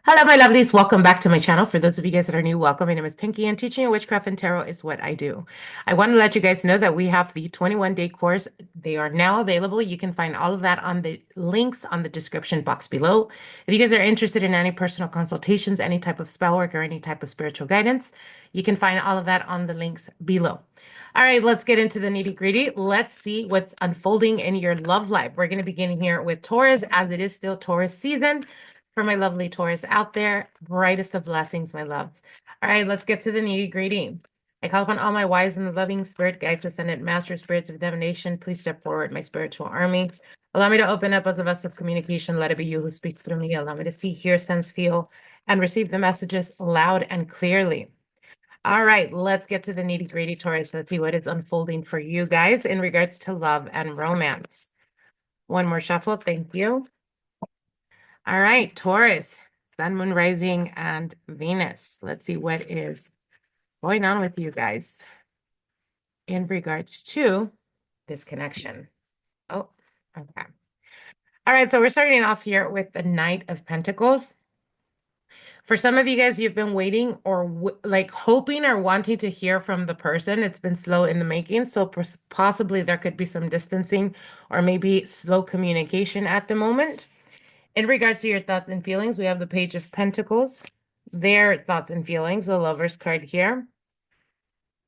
Hello, my lovelies. Welcome back to my channel. For those of you guys that are new, welcome. My name is Pinky, and teaching you witchcraft and tarot is what I do. I want to let you guys know that we have the 21-day course. They are now available. You can find all of that on the links on the description box below. If you guys are interested in any personal consultations, any type of spell work, or any type of spiritual guidance, you can find all of that on the links below. All right, let's get into the nitty-gritty. Let's see what's unfolding in your love life. We're going to begin here with Taurus, as it is still Taurus season. For my lovely Taurus out there, brightest of blessings, my loves. All right, let's get to the nitty-gritty. I call upon all my wise and loving spirit guides, ascendant master spirits of divination. Please step forward, my spiritual army. Allow me to open up as a vessel of communication. Let it be you who speaks through me. Allow me to see, hear, sense, feel, and receive the messages loud and clearly. All right, let's get to the nitty-gritty, Taurus. Let's see what is unfolding for you guys in regards to love and romance. One more shuffle. Thank you. All right, Taurus, Sun, Moon, Rising, and Venus. Let's see what is going on with you guys in regards to this connection. Oh, okay. All right, so we're starting off here with the Knight of Pentacles. For some of you guys, you've been waiting or like hoping or wanting to hear from the person. It's been slow in the making, so possibly there could be some distancing or maybe slow communication at the moment. In regards to your thoughts and feelings, we have the Page of Pentacles, their thoughts and feelings, the Lover's card here,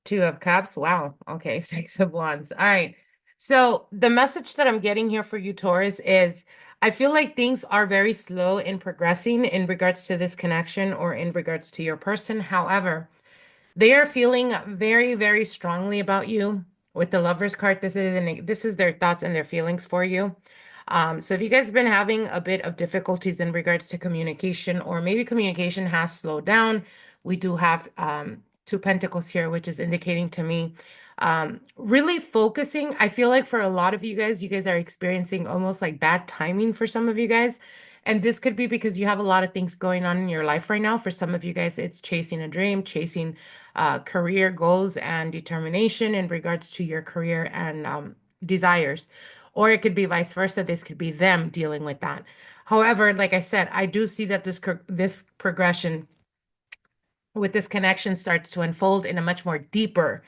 Two of Cups. Wow. Okay, Six of Wands. All right. So the message that I'm getting here for you, Taurus, is I feel like things are very slow in progressing in regards to this connection or in regards to your person. However, they are feeling very, very strongly about you. With the Lover's card, this is their thoughts and their feelings for you. So if you guys have been having a bit of difficulties in regards to communication, or maybe communication has slowed down, we do have Two Pentacles here, which is indicating to me really focusing. I feel like for a lot of you guys are experiencing almost like bad timing for some of you guys. And this could be because you have a lot of things going on in your life right now. For some of you guys, it's chasing a dream, chasing career goals and determination in regards to your career and desires. Or it could be vice versa. This could be them dealing with that. However, like I said, I do see that this progression with this connection starts to unfold um, in a much more deeper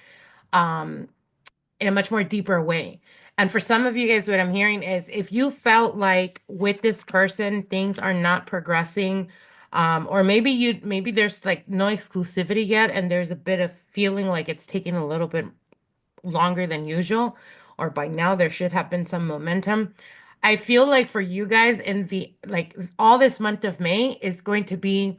way. And for some of you guys, what I'm hearing is if you felt like with this person, things are not progressing, or maybe there's like no exclusivity yet, and there's a bit of feeling like it's taking a little bit longer than usual, or by now there should have been some momentum. I feel like for you guys in the like all this month of May is going to be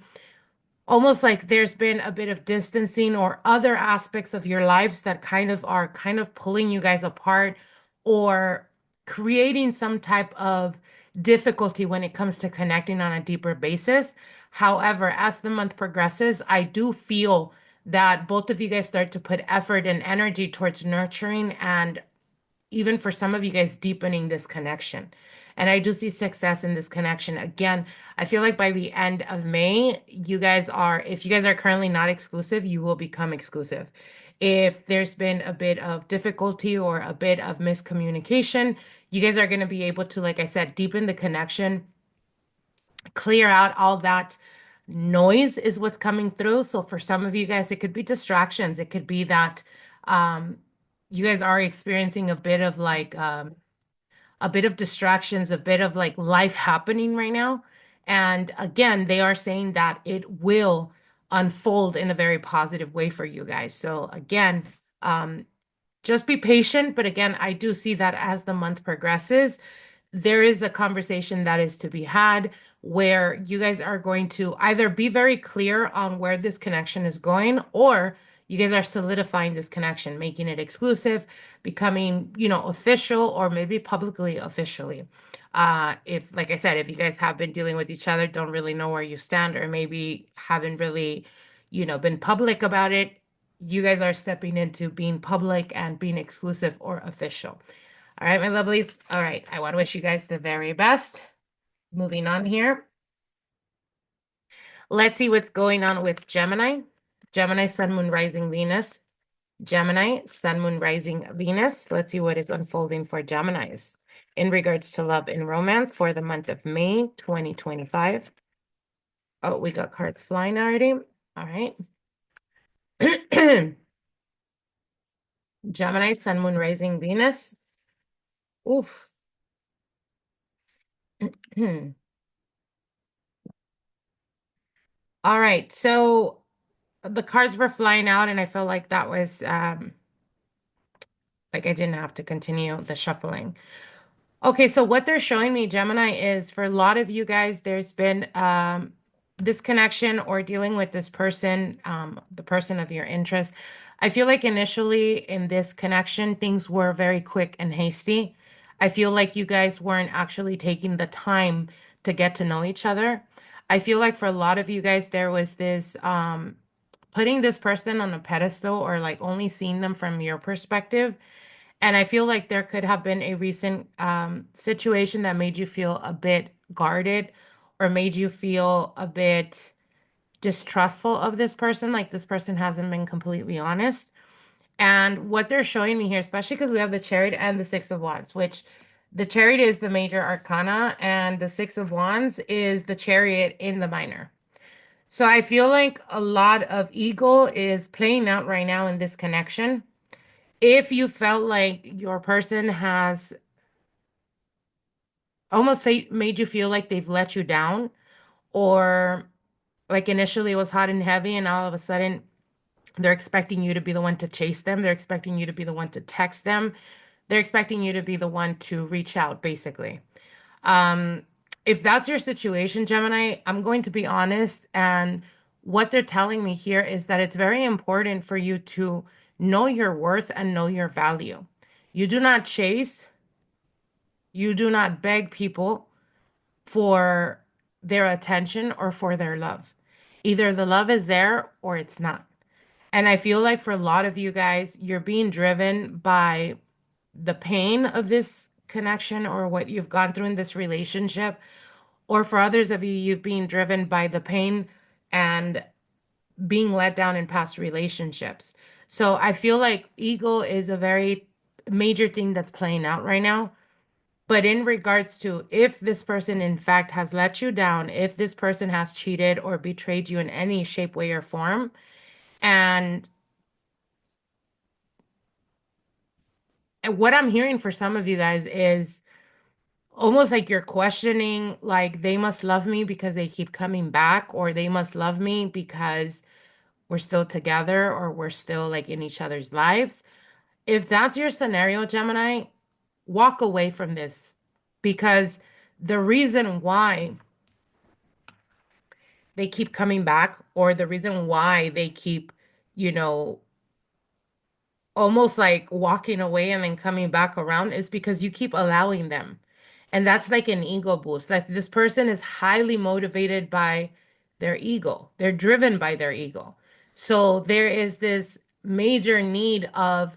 almost like there's been a bit of distancing or other aspects of your lives that kind of pulling you guys apart or creating some type of difficulty when it comes to connecting on a deeper basis. However, as the month progresses, I do feel that both of you guys start to put effort and energy towards nurturing and even for some of you guys deepening this connection. And I do see success in this connection. Again, I feel like by the end of May, if you guys are currently not exclusive, you will become exclusive. If there's been a bit of difficulty or a bit of miscommunication, you guys are going to be able to, like I said, deepen the connection, clear out all that noise is what's coming through. So for some of you guys, it could be distractions. It could be that um, you guys are experiencing a bit of distractions, a bit of like life happening right now. And again, they are saying that it will unfold in a very positive way for you guys. So again, um, just be patient. But again, I do see that as the month progresses, there is a conversation that is to be had where you guys are going to either be very clear on where this connection is going, or you guys are solidifying this connection, making it exclusive, becoming, official or maybe publicly officially. If, like I said, if you guys have been dealing with each other, don't really know where you stand, or maybe haven't really, been public about it, you guys are stepping into being public and being exclusive or official. All right, my lovelies. All right, I want to wish you guys the very best. Moving on here. Let's see what's going on with Gemini. Gemini, Sun, Moon, Rising, Venus. Gemini, Sun, Moon, Rising, Venus. Let's see what is unfolding for Geminis in regards to love and romance for the month of May 2025. Oh, we got cards flying already. All right. Gemini, Sun, Moon, Rising, Venus. Oof. All right. So the cards were flying out, and I felt like that was like I didn't have to continue the shuffling. Okay, so what they're showing me, Gemini, is for a lot of you guys, there's been disconnection or dealing with this person, the person of your interest. I feel like initially in this connection, things were very quick and hasty. I feel like you guys weren't actually taking the time to get to know each other. I feel like for a lot of you guys, there was this putting this person on a pedestal or like only seeing them from your perspective. And I feel like there could have been a recent situation that made you feel a bit guarded or made you feel a bit distrustful of this person, like this person hasn't been completely honest. And what they're showing me here, especially because we have the Chariot and the Six of Wands, which the Chariot is the major arcana and the Six of Wands is the Chariot in the minor. So I feel like a lot of ego is playing out right now in this connection. If you felt like your person has almost made you feel like they've let you down, or like initially it was hot and heavy, and all of a sudden they're expecting you to be the one to chase them, they're expecting you to be the one to text them, they're expecting you to be the one to reach out, basically. Um, if that's your situation, Gemini, I'm going to be honest, and what they're telling me here is that it's very important for you to know your worth and know your value. You do not chase, you do not beg people for their attention or for their love. Either the love is there or it's not. And I feel like for a lot of you guys, you're being driven by the pain of this connection or what you've gone through in this relationship. Or for others of you, you've been driven by the pain and being let down in past relationships. So I feel like ego is a very major thing that's playing out right now. But in regards to if this person in fact has let you down, if this person has cheated or betrayed you in any shape, way, or form, and what I'm hearing for some of you guys is almost like you're questioning, like they must love me because they keep coming back, or they must love me because we're still together or we're still like in each other's lives. If that's your scenario, Gemini, walk away from this because the reason why they keep coming back or the reason why they keep, you know, almost like walking away and then coming back around is because you keep allowing them. And that's like an ego boost. Like this person is highly motivated by their ego. They're driven by their ego. So there is this major need of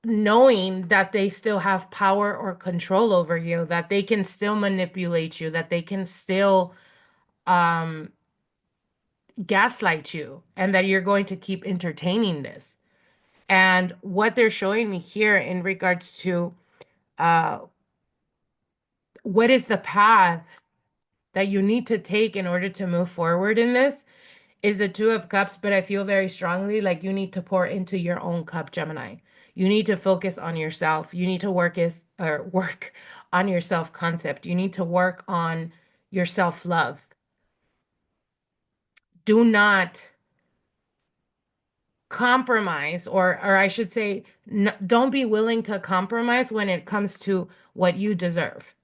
knowing that they still have power or control over you, that they can still manipulate you, that they can still um gaslight you, and that you're going to keep entertaining this. And what they're showing me here in regards to uh what is the path that you need to take in order to move forward in this is the Two of Cups, but I feel very strongly like you need to pour into your own cup, Gemini. You need to focus on yourself. You need to work on your self-concept. You need to work on your self-love. Do not compromise, or I should say, don't be willing to compromise when it comes to what you deserve.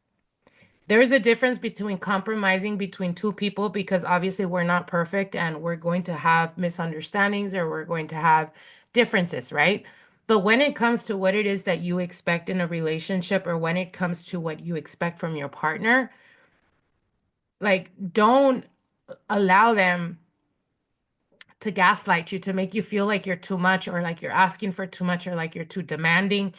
There is a difference between compromising between two people because obviously we're not perfect and we're going to have misunderstandings or we're going to have differences, right? But when it comes to what it is that you expect in a relationship or when it comes to what you expect from your partner, like don't allow them to gaslight you, to make you feel like you're too much or like you're asking for too much or like you're too demanding.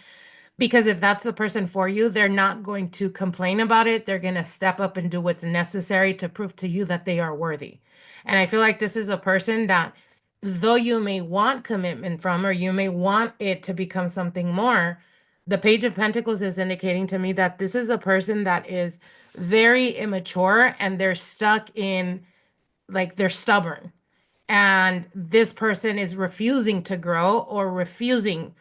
Because if that's the person for you, they're not going to complain about it. They're going to step up and do what's necessary to prove to you that they are worthy. And I feel like this is a person that, though you may want commitment from, or you may want it to become something more, the Page of Pentacles is indicating to me that this is a person that is very immature and they're stuck in, like, they're stubborn. And this person is refusing to grow or refusing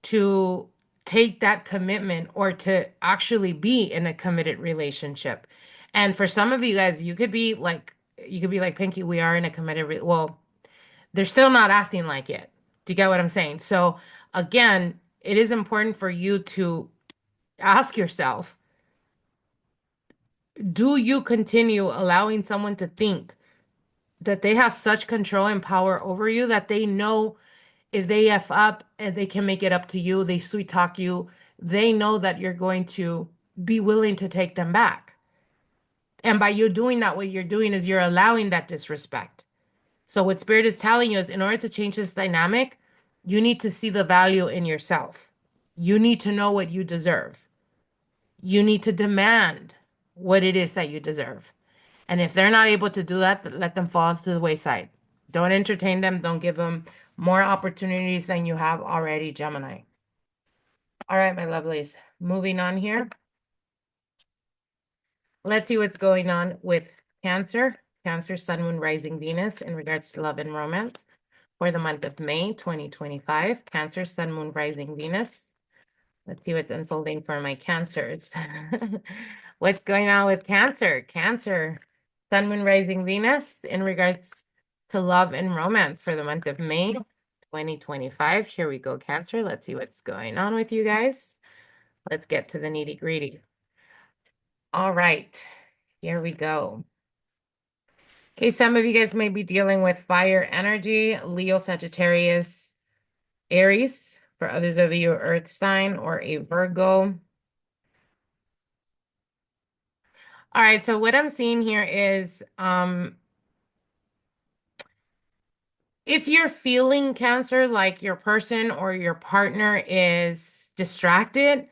to take that commitment or to actually be in a committed relationship. And for some of you guys, you could be like, Pinky, we are in a well, they're still not acting like it. Do you get what I'm saying? So again, it is important for you to ask yourself, do you continue allowing someone to think that they have such control and power over you that they know if they F up and they can make it up to you, they sweet talk you, they know that you're going to be willing to take them back. And by you doing that, what you're doing is you're allowing that disrespect. So what Spirit is telling you is in order to change this dynamic, you need to see the value in yourself. You need to know what you deserve. You need to demand what it is that you deserve. And if they're not able to do that, let them fall to the wayside. Don't entertain them. Don't give them more opportunities than you have already, Gemini. All right, my lovelies. Moving on here. Let's see what's going on with Cancer. Cancer, Sun, Moon, Rising, Venus in regards to love and romance for the month of May 2025. Cancer, Sun, Moon, Rising, Venus. Let's see what's unfolding for my Cancers. What's going on with Cancer? Cancer, Sun, Moon, Rising, Venus in regards to love and romance for the month of May 2025. Here we go, Cancer. Let's see what's going on with you guys. Let's get to the nitty-gritty. All right, here we go. Okay, some of you guys may be dealing with fire energy, Leo, Sagittarius, Aries. For others of you, Earth sign or a Virgo. All right, so what I'm seeing here is if you're feeling Cancer, like your person or your partner is distracted,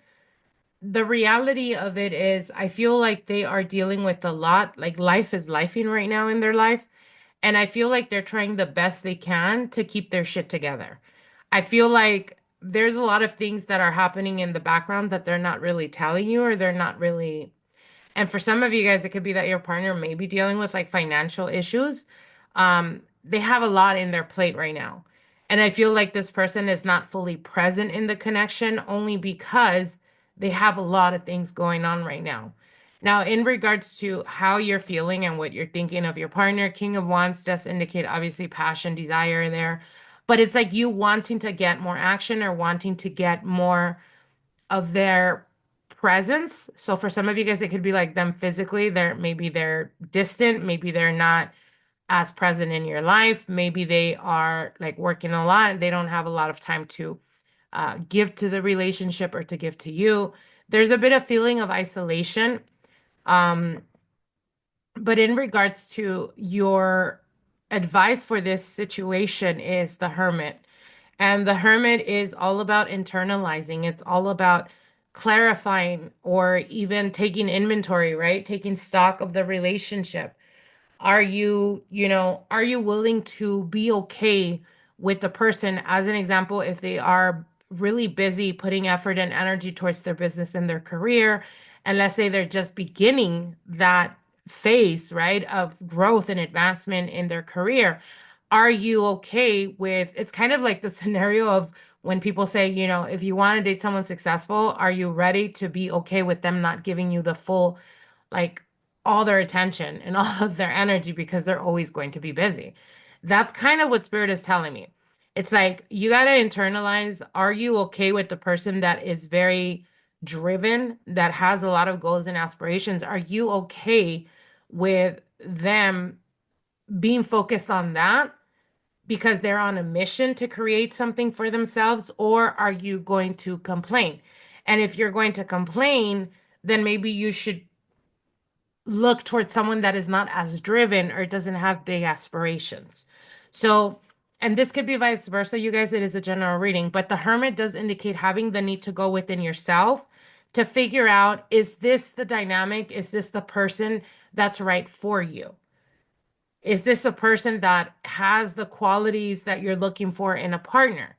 the reality of it is I feel like they are dealing with a lot, like life is lifing right now in their life. And I feel like they're trying the best they can to keep their shit together. I feel like there's a lot of things that are happening in the background that they're not really telling you or they're not really. And for some of you guys, it could be that your partner may be dealing with like financial issues. They have a lot in their plate right now. And I feel like this person is not fully present in the connection only because they have a lot of things going on right now. Now, in regards to how you're feeling and what you're thinking of your partner, King of Wands does indicate obviously passion, desire there. But it's like you wanting to get more action or wanting to get more of their presence. So for some of you guys, it could be like them physically. They're distant, maybe they're not as present in your life. Maybe they are like working a lot and they don't have a lot of time to give to the relationship or to give to you. There's a bit of feeling of isolation. Um, but in regards to your advice for this situation is the Hermit. And the Hermit is all about internalizing. It's all about clarifying or even taking inventory, right? Taking stock of the relationship. Are you willing to be okay with the person? As an example, if they are really busy putting effort and energy towards their business and their career, and let's say they're just beginning that phase, right, of growth and advancement in their career, are you okay with it's kind of like the scenario of when people say, if you want to date someone successful, are you ready to be okay with them not giving you the full, like, all their attention and all of their energy because they're always going to be busy? That's kind of what Spirit is telling me. It's like you got to internalize, are you okay with the person that is very driven, that has a lot of goals and aspirations? Are you okay with them being focused on that because they're on a mission to create something for themselves, or are you going to complain? And if you're going to complain, then maybe you should look towards someone that is not as driven or doesn't have big aspirations. So, and this could be vice versa, you guys, it is a general reading, but the Hermit does indicate having the need to go within yourself to figure out, is this the dynamic? Is this the person that's right for you? Is this a person that has the qualities that you're looking for in a partner?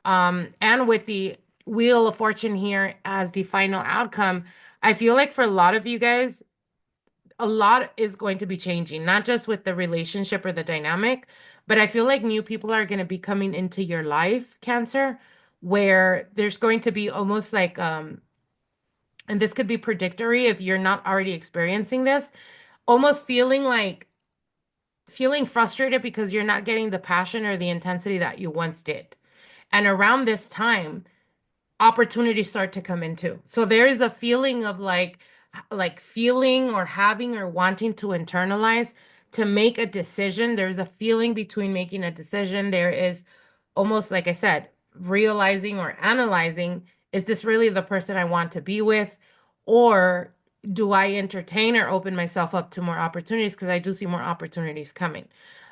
And with the Wheel of Fortune here as the final outcome, I feel like for a lot of you guys, a lot is going to be changing, not just with the relationship or the dynamic, but I feel like new people are going to be coming into your life, Cancer, where there's going to be almost like, and this could be predictory if you're not already experiencing this, almost feeling frustrated because you're not getting the passion or the intensity that you once did. And around this time, opportunities start to come into. So there is a feeling of like feeling or having or wanting to internalize to make a decision. There's a feeling between making a decision. There is almost like I said, realizing or analyzing, is this really the person I want to be with? Or do I entertain or open myself up to more opportunities? Because I do see more opportunities coming.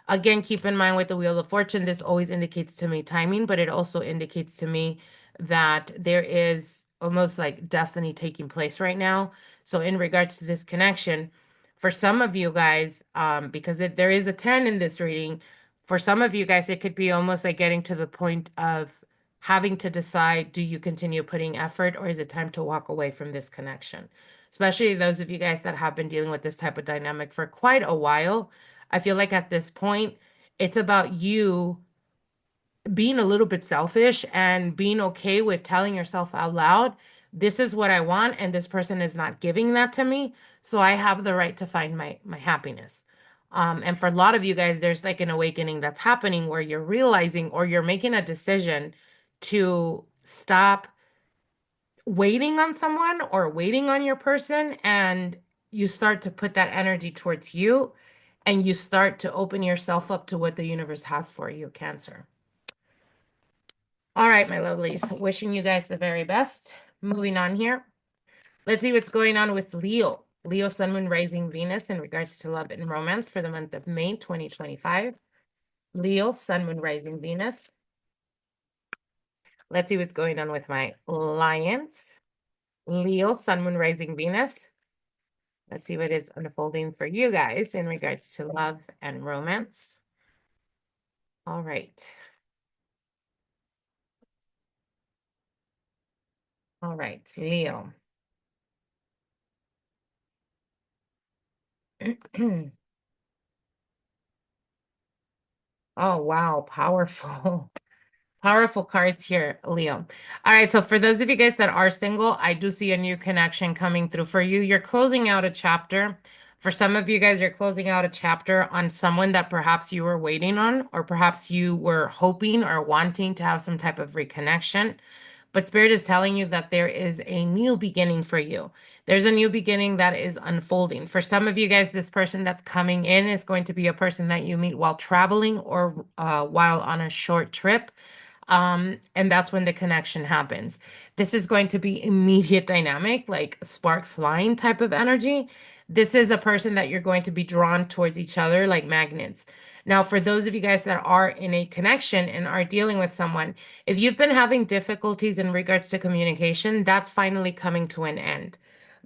Again, keep in mind with the Wheel of Fortune, this always indicates to me timing, but it also indicates to me that there is almost like destiny taking place right now. So in regards to this connection, for some of you guys, because there is a 10 in this reading, for some of you guys, it could be almost like getting to the point of having to decide, do you continue putting effort or is it time to walk away from this connection? Especially those of you guys that have been dealing with this type of dynamic for quite a while. I feel like at this point, it's about you being a little bit selfish and being okay with telling yourself out loud, this is what I want, and this person is not giving that to me. So I have the right to find my happiness. And for a lot of you guys, there's like an awakening that's happening where you're realizing or you're making a decision to stop waiting on someone or waiting on your person, and you start to put that energy towards you and you start to open yourself up to what the universe has for you, Cancer. All right, my lovelies, wishing you guys the very best. Moving on here. Let's see what's going on with Leo. Leo, Sun, Moon, Rising, Venus in regards to love and romance for the month of May 2025. Leo, Sun, Moon, Rising, Venus. Let's see what's going on with my Lions. Leo, Sun, Moon, Rising, Venus. Let's see what is unfolding for you guys in regards to love and romance. All right. All right, Leo. Oh, wow, powerful. Powerful cards here, Leo. All right, so for those of you guys that are single, I do see a new connection coming through for you. You're closing out a chapter. For some of you guys, you're closing out a chapter on someone that perhaps you were waiting on, or perhaps you were hoping or wanting to have some type of reconnection. But Spirit is telling you that there is a new beginning for you. There's a new beginning that is unfolding. For some of you guys, this person that's coming in is going to be a person that you meet while traveling or while on a short trip. And that's when the connection happens. This is going to be immediate dynamic, like sparks flying type of energy. This is a person that you're going to be drawn towards each other like magnets. Now, for those of you guys that are in a connection and are dealing with someone, if you've been having difficulties in regards to communication, that's finally coming to an end.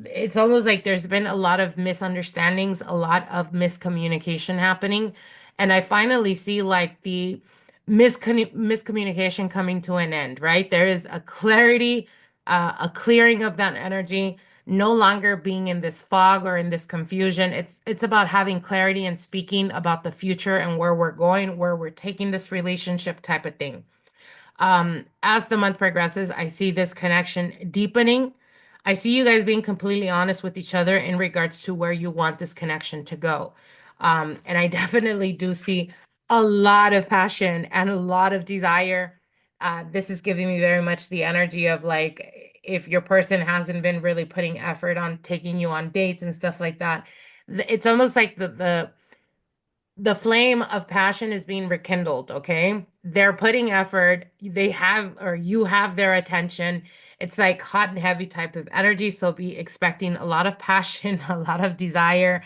It's almost like there's been a lot of misunderstandings, a lot of miscommunication happening. And I finally see like the miscommunication coming to an end, right? There is a clarity, a clearing of that energy, no longer being in this fog or in this confusion. It's about having clarity and speaking about the future and where we're going, where we're taking this relationship type of thing. As the month progresses, I see this connection deepening. I see you guys being completely honest with each other in regards to where you want this connection to go. And I definitely do see a lot of passion and a lot of desire. This is giving me very much the energy of like, if your person hasn't been really putting effort on taking you on dates and stuff like that, it's almost like the flame of passion is being rekindled, okay? They're putting effort, they have, or you have their attention. It's like hot and heavy type of energy. So be expecting a lot of passion, a lot of desire,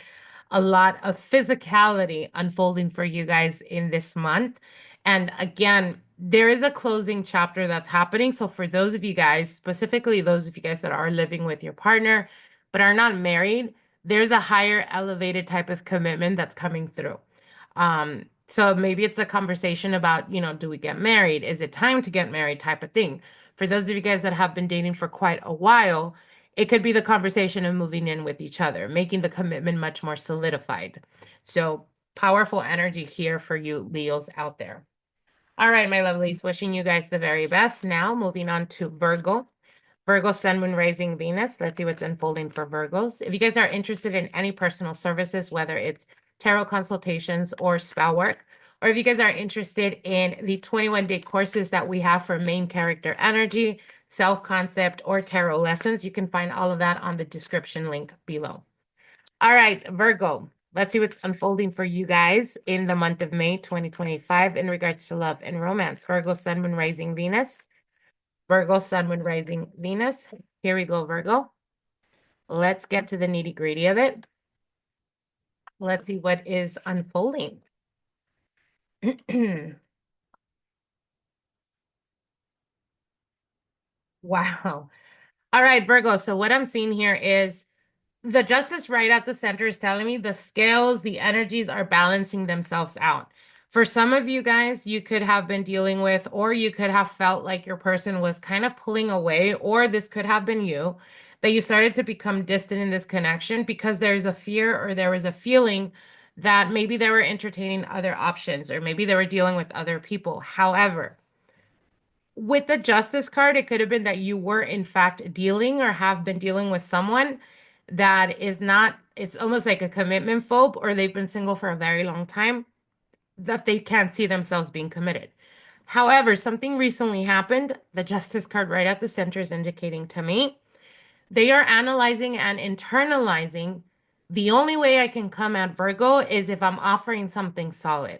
a lot of physicality unfolding for you guys in this month. And again, there is a closing chapter that's happening. So for those of you guys, specifically those of you guys that are living with your partner, but are not married, there's a higher elevated type of commitment that's coming through. So maybe it's a conversation about, do we get married? Is it time to get married type of thing? For those of you guys that have been dating for quite a while, it could be the conversation of moving in with each other, making the commitment much more solidified. So powerful energy here for you Leos out there. All right, my lovelies, wishing you guys the very best. Now moving on to Virgo. Virgo, Sun, Moon, Rising, Venus. Let's see what's unfolding for Virgos. If you guys are interested in any personal services, whether it's tarot consultations or spell work, or if you guys are interested in the 21-day courses that we have for main character energy, self-concept, or tarot lessons, you can find all of that on the description link below. All right, Virgo. Let's see what's unfolding for you guys in the month of May 2025 in regards to love and romance. Virgo, Sun, Moon, Rising, Venus. Virgo, Sun, Moon, Rising, Venus. Here we go, Virgo. Let's get to the nitty-gritty of it. Let's see what is unfolding. Wow. All right, Virgo. So what I'm seeing here is the justice right at the center is telling me the scales, the energies are balancing themselves out. For some of you guys, you could have been dealing with, or you could have felt like your person was kind of pulling away, or this could have been you, that you started to become distant in this connection because there's a fear or there was a feeling that maybe they were entertaining other options or maybe they were dealing with other people. However, with the justice card, it could have been that you were in fact dealing or have been dealing with someone that is not, it's almost like a commitment phobe, or they've been single for a very long time, that they can't see themselves being committed. However, something recently happened. The justice card right at the center is indicating to me they are analyzing and internalizing. The only way I can come at Virgo is if I'm offering something solid.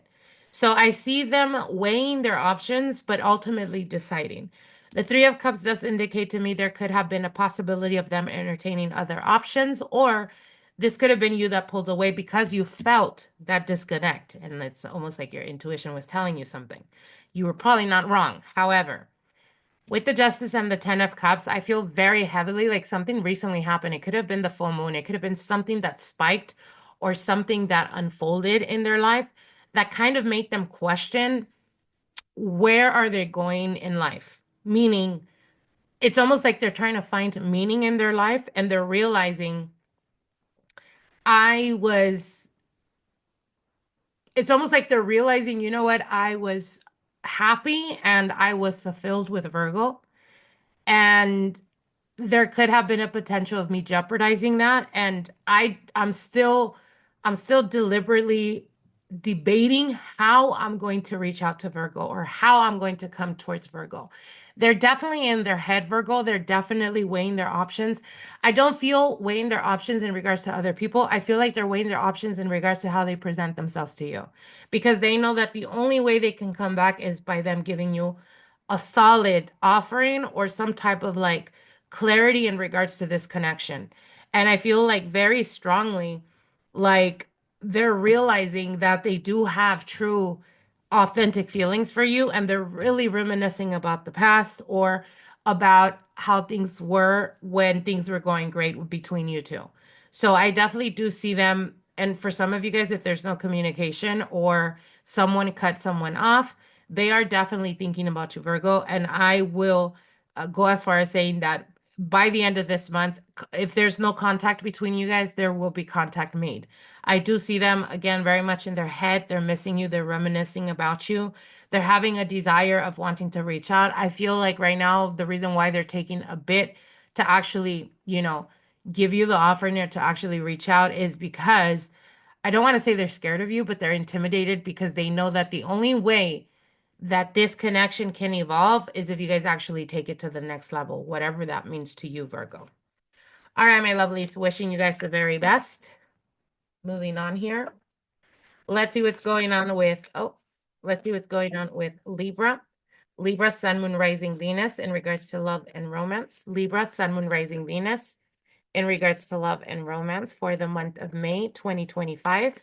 So I see them weighing their options, but ultimately deciding. The Three of Cups does indicate to me there could have been a possibility of them entertaining other options, or this could have been you that pulled away because you felt that disconnect. And it's almost like your intuition was telling you something. You were probably not wrong. However, with the Justice and the Ten of Cups, I feel very heavily like something recently happened. It could have been the full moon. It could have been something that spiked or something that unfolded in their life that kind of made them question where are they going in life? Meaning, it's almost like they're trying to find meaning in their life and they're realizing I was, it's almost like they're realizing, you know what, I was happy and I was fulfilled with Virgo. And there could have been a potential of me jeopardizing that. And I'm still deliberately debating how I'm going to reach out to Virgo or how I'm going to come towards Virgo. They're definitely in their head, Virgo. They're definitely weighing their options. I don't feel weighing their options in regards to other people. I feel like they're weighing their options in regards to how they present themselves to you because they know that the only way they can come back is by them giving you a solid offering or some type of like clarity in regards to this connection. And I feel like very strongly, like they're realizing that they do have true, authentic feelings for you, and they're really reminiscing about the past or about how things were when things were going great between you two. So I definitely do see them. And for some of you guys, if there's no communication or someone cut someone off, they are definitely thinking about you, Virgo. And I will go as far as saying that by the end of this month, if there's no contact between you guys, there will be contact made. I do see them again very much in their head. They're missing you. They're reminiscing about you. They're having a desire of wanting to reach out. I feel like right now, the reason why they're taking a bit to actually, give you the offer and to actually reach out is because I don't want to say they're scared of you, but they're intimidated because they know that the only way that this connection can evolve is if you guys actually take it to the next level, whatever that means to you, Virgo. All right, my lovelies, wishing you guys the very best. Moving on here. Let's see what's going on with, let's see what's going on with Libra. Libra, Sun, Moon, Rising, Venus in regards to love and romance. Libra, Sun, Moon, Rising, Venus in regards to love and romance for the month of May 2025.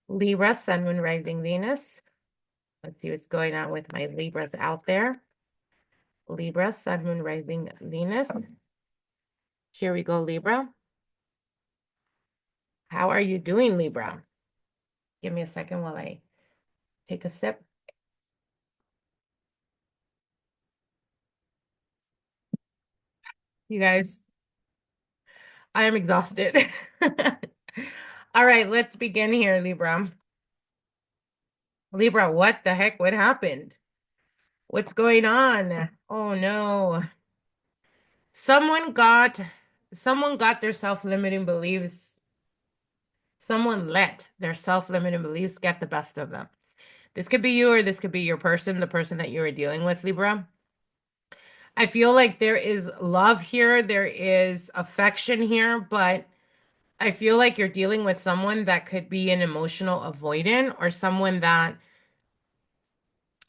Libra, Sun, Moon, Rising, Venus. Let's see what's going on with my Libras out there. Libra, Sun, Moon, Rising, Venus. Here we go, Libra. How are you doing, Libra? Give me a second while I take a sip. You guys, I am exhausted. All right, let's begin here, Libra. Libra, what the heck? What happened? What's going on? Oh no. Someone got someone got their self-limiting beliefs. Someone let their self-limiting beliefs get the best of them. This could be you or this could be your person, the person that you are dealing with, Libra. I feel like there is love here, there is affection here, but I feel like you're dealing with someone that could be an emotional avoidant or someone that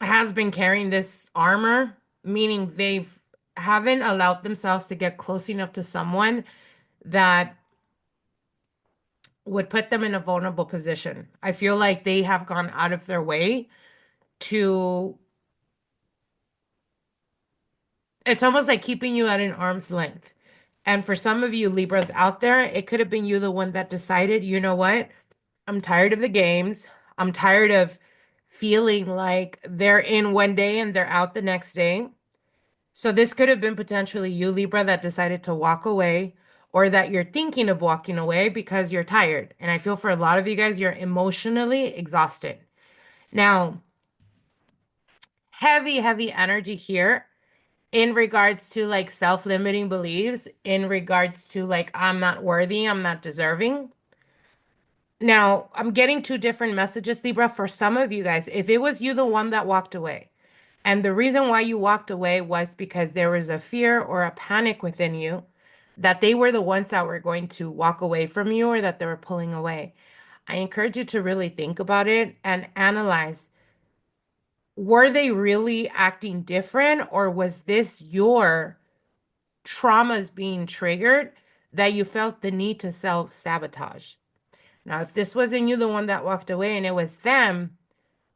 has been carrying this armor, meaning they've haven't allowed themselves to get close enough to someone that would put them in a vulnerable position. I feel like they have gone out of their way to, it's almost like keeping you at an arm's length. And for some of you Libras out there, it could have been you the one that decided, you know what? I'm tired of the games. I'm tired of feeling like they're in one day and they're out the next day. So this could have been potentially you, Libra, that decided to walk away or that you're thinking of walking away because you're tired. And I feel for a lot of you guys, you're emotionally exhausted. Now, heavy, heavy energy here in regards to like self-limiting beliefs, in regards to like, I'm not worthy, I'm not deserving. Now, I'm getting two different messages, Libra, for some of you guys. If it was you, the one that walked away, and the reason why you walked away was because there was a fear or a panic within you that they were the ones that were going to walk away from you or that they were pulling away. I encourage you to really think about it and analyze, were they really acting different or was this your traumas being triggered that you felt the need to self-sabotage? Now, if this wasn't you, the one that walked away, and it was them,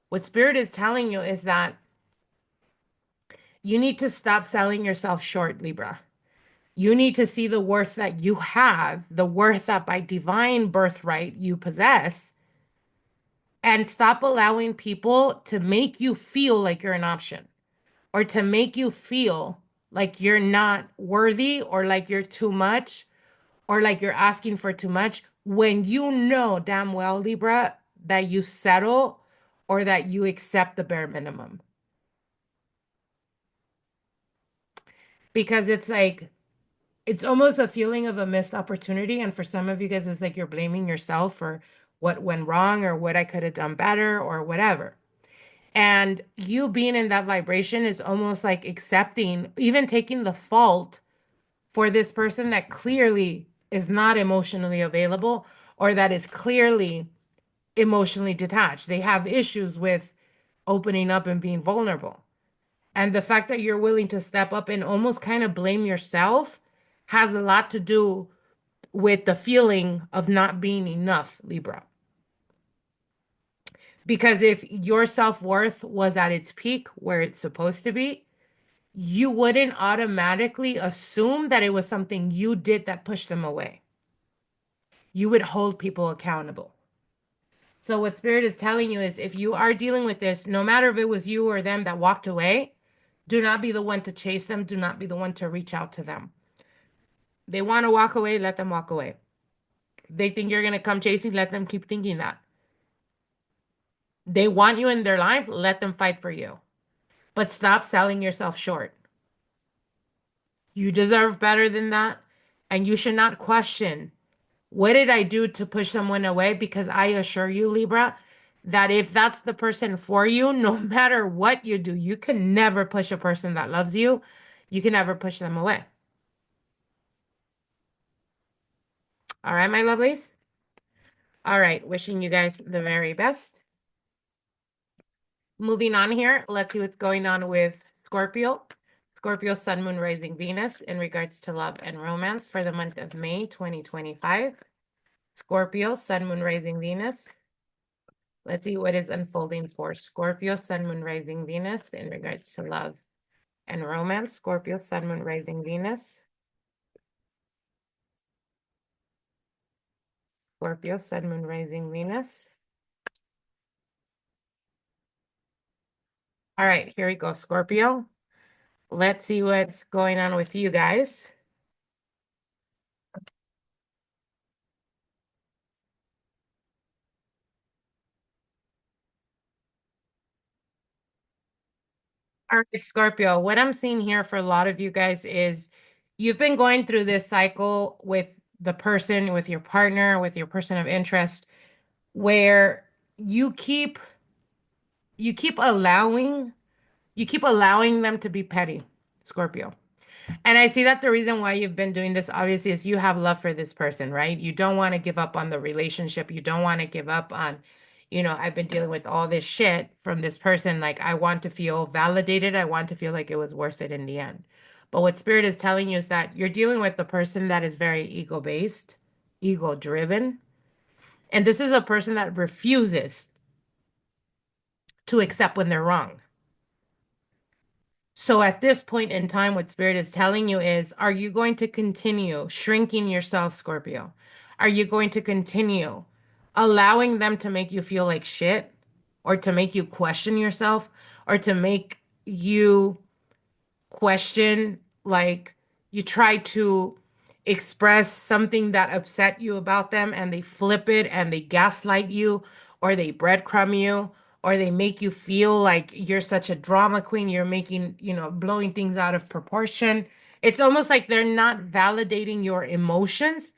what Spirit is telling you is that you need to stop selling yourself short, Libra. You need to see the worth that you have, the worth that by divine birthright you possess, and stop allowing people to make you feel like you're an option or to make you feel like you're not worthy or like you're too much or like you're asking for too much when you know damn well, Libra, that you settle or that you accept the bare minimum. Because it's like, it's almost a feeling of a missed opportunity. And for some of you guys, it's like you're blaming yourself for what went wrong or what I could have done better or whatever. And you being in that vibration is almost like accepting, even taking the fault for this person that clearly is not emotionally available or that is clearly emotionally detached. They have issues with opening up and being vulnerable. And the fact that you're willing to step up and almost kind of blame yourself has a lot to do with the feeling of not being enough, Libra. Because if your self-worth was at its peak where it's supposed to be, you wouldn't automatically assume that it was something you did that pushed them away. You would hold people accountable. So what Spirit is telling you is if you are dealing with this, no matter if it was you or them that walked away, do not be the one to chase them. Do not be the one to reach out to them. They want to walk away, let them walk away. They think you're going to come chasing, let them keep thinking that. They want you in their life, let them fight for you. But stop selling yourself short. You deserve better than that. And you should not question, what did I do to push someone away? Because I assure you, Libra, that if that's the person for you, no matter what you do, you can never push a person that loves you. You can never push them away. All right, my lovelies. All right, wishing you guys the very best. Moving on here, let's see what's going on with Scorpio. Scorpio, Sun, Moon, Rising, Venus in regards to love and romance for the month of May 2025. Scorpio, Sun, Moon, Rising, Venus. Let's see what is unfolding for Scorpio, Sun, Moon, Rising, Venus in regards to love and romance. Scorpio, Sun, Moon, Rising, Venus. Scorpio, Sun, Moon, Rising, Venus. All right, here we go, Scorpio. Let's see what's going on with you guys. All right, Scorpio, what I'm seeing here for a lot of you guys is you've been going through this cycle with the person, with your partner, with your person of interest, where you keep you keep allowing you keep allowing them to be petty, Scorpio. And I see that the reason why you've been doing this obviously is you have love for this person, right? You don't want to give up on the relationship. You don't want to give up on, I've been dealing with all this shit from this person. Like, I want to feel validated. I want to feel like it was worth it in the end. But what Spirit is telling you is that you're dealing with the person that is very ego-based, ego-driven. And this is a person that refuses to accept when they're wrong. So at this point in time, what Spirit is telling you is, are you going to continue shrinking yourself, Scorpio? Are you going to continue allowing them to make you feel like shit, or to make you question yourself, or to make you question, like you try to express something that upset you about them and they flip it and they gaslight you, or they breadcrumb you, or they make you feel like you're such a drama queen, you're making, blowing things out of proportion. It's almost like they're not validating your emotions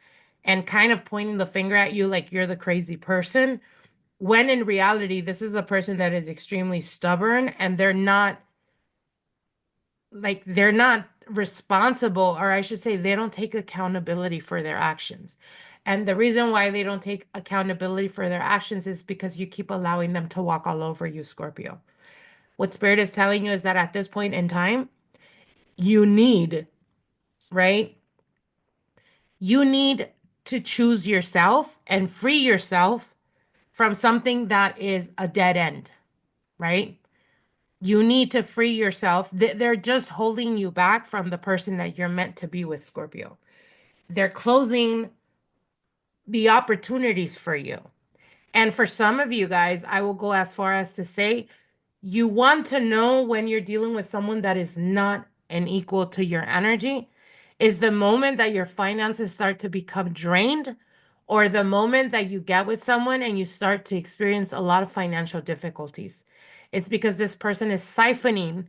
and kind of pointing the finger at you like you're the crazy person, when in reality this is a person that is extremely stubborn, and they're not responsible, or I should say, they don't take accountability for their actions. And the reason why they don't take accountability for their actions is because you keep allowing them to walk all over you, Scorpio. What Spirit is telling you is that at this point in time, you need, right? You need to choose yourself and free yourself from something that is a dead end, right? You need to free yourself. They're just holding you back from the person that you're meant to be with, Scorpio. They're closing the opportunities for you. And for some of you guys, I will go as far as to say, you want to know when you're dealing with someone that is not an equal to your energy is the moment that your finances start to become drained, or the moment that you get with someone and you start to experience a lot of financial difficulties. It's because this person is siphoning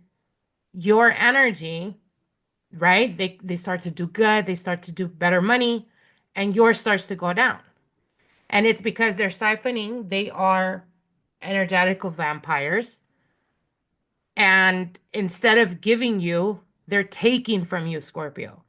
your energy, right? They start to do good, they start to do better money, and yours starts to go down. And it's because they're siphoning, they are energetical vampires. And instead of giving you, they're taking from you, Scorpio.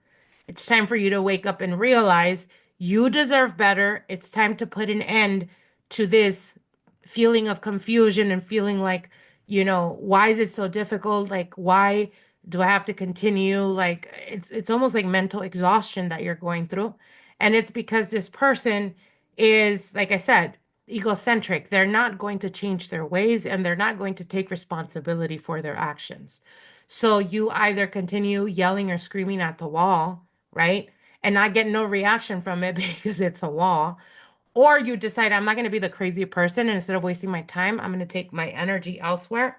It's time for you to wake up and realize you deserve better. It's time to put an end to this feeling of confusion and feeling like, why is it so difficult? Like, why do I have to continue? Like, it's almost like mental exhaustion that you're going through. And it's because this person is, like I said, egocentric. They're not going to change their ways, and they're not going to take responsibility for their actions. So you either continue yelling or screaming at the wall, right? And not get no reaction from it because it's a wall. Or you decide, I'm not going to be the crazy person, and instead of wasting my time, I'm going to take my energy elsewhere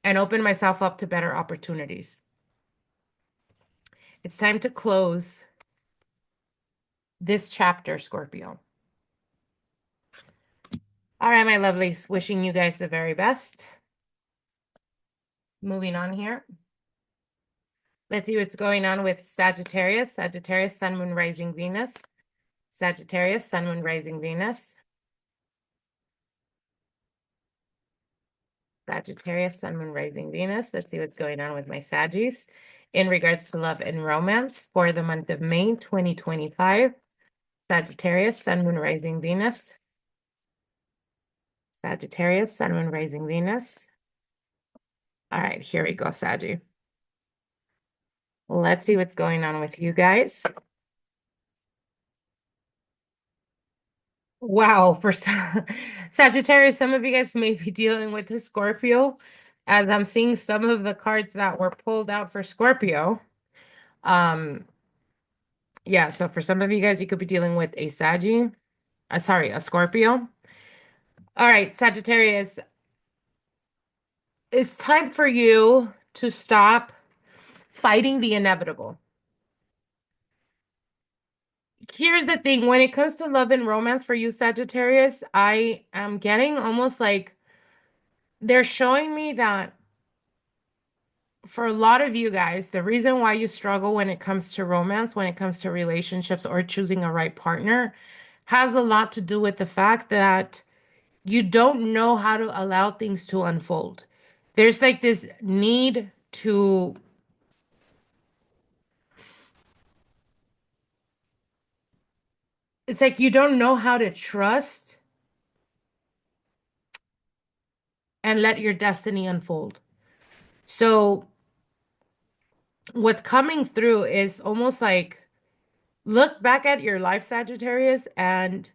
and open myself up to better opportunities. It's time to close this chapter, Scorpio. All right, my lovelies, wishing you guys the very best. Moving on here. Let's see what's going on with Sagittarius. Sagittarius, Sun, Moon, Rising, Venus. Sagittarius, Sun, Moon, Rising, Venus. Sagittarius, Sun, Moon, Rising, Venus. Let's see what's going on with my Saggies in regards to love and romance for the month of May 2025. Sagittarius, Sun, Moon, Rising, Venus. Sagittarius, Sun, Moon, Rising, Venus. All right, here we go, Saggy. Let's see what's going on with you guys. Wow, for Sagittarius, some of you guys may be dealing with the Scorpio, as I'm seeing some of the cards that were pulled out for Scorpio. Yeah, so for some of you guys, you could be dealing with a a Scorpio. All right, Sagittarius, it's time for you to stop fighting the inevitable. Here's the thing, when it comes to love and romance for you, Sagittarius, I am getting almost like they're showing me that for a lot of you guys, the reason why you struggle when it comes to romance, when it comes to relationships or choosing a right partner, has a lot to do with the fact that you don't know how to allow things to unfold. There's like this need to, it's like you don't know how to trust and let your destiny unfold. So, what's coming through is almost like look back at your life, Sagittarius, and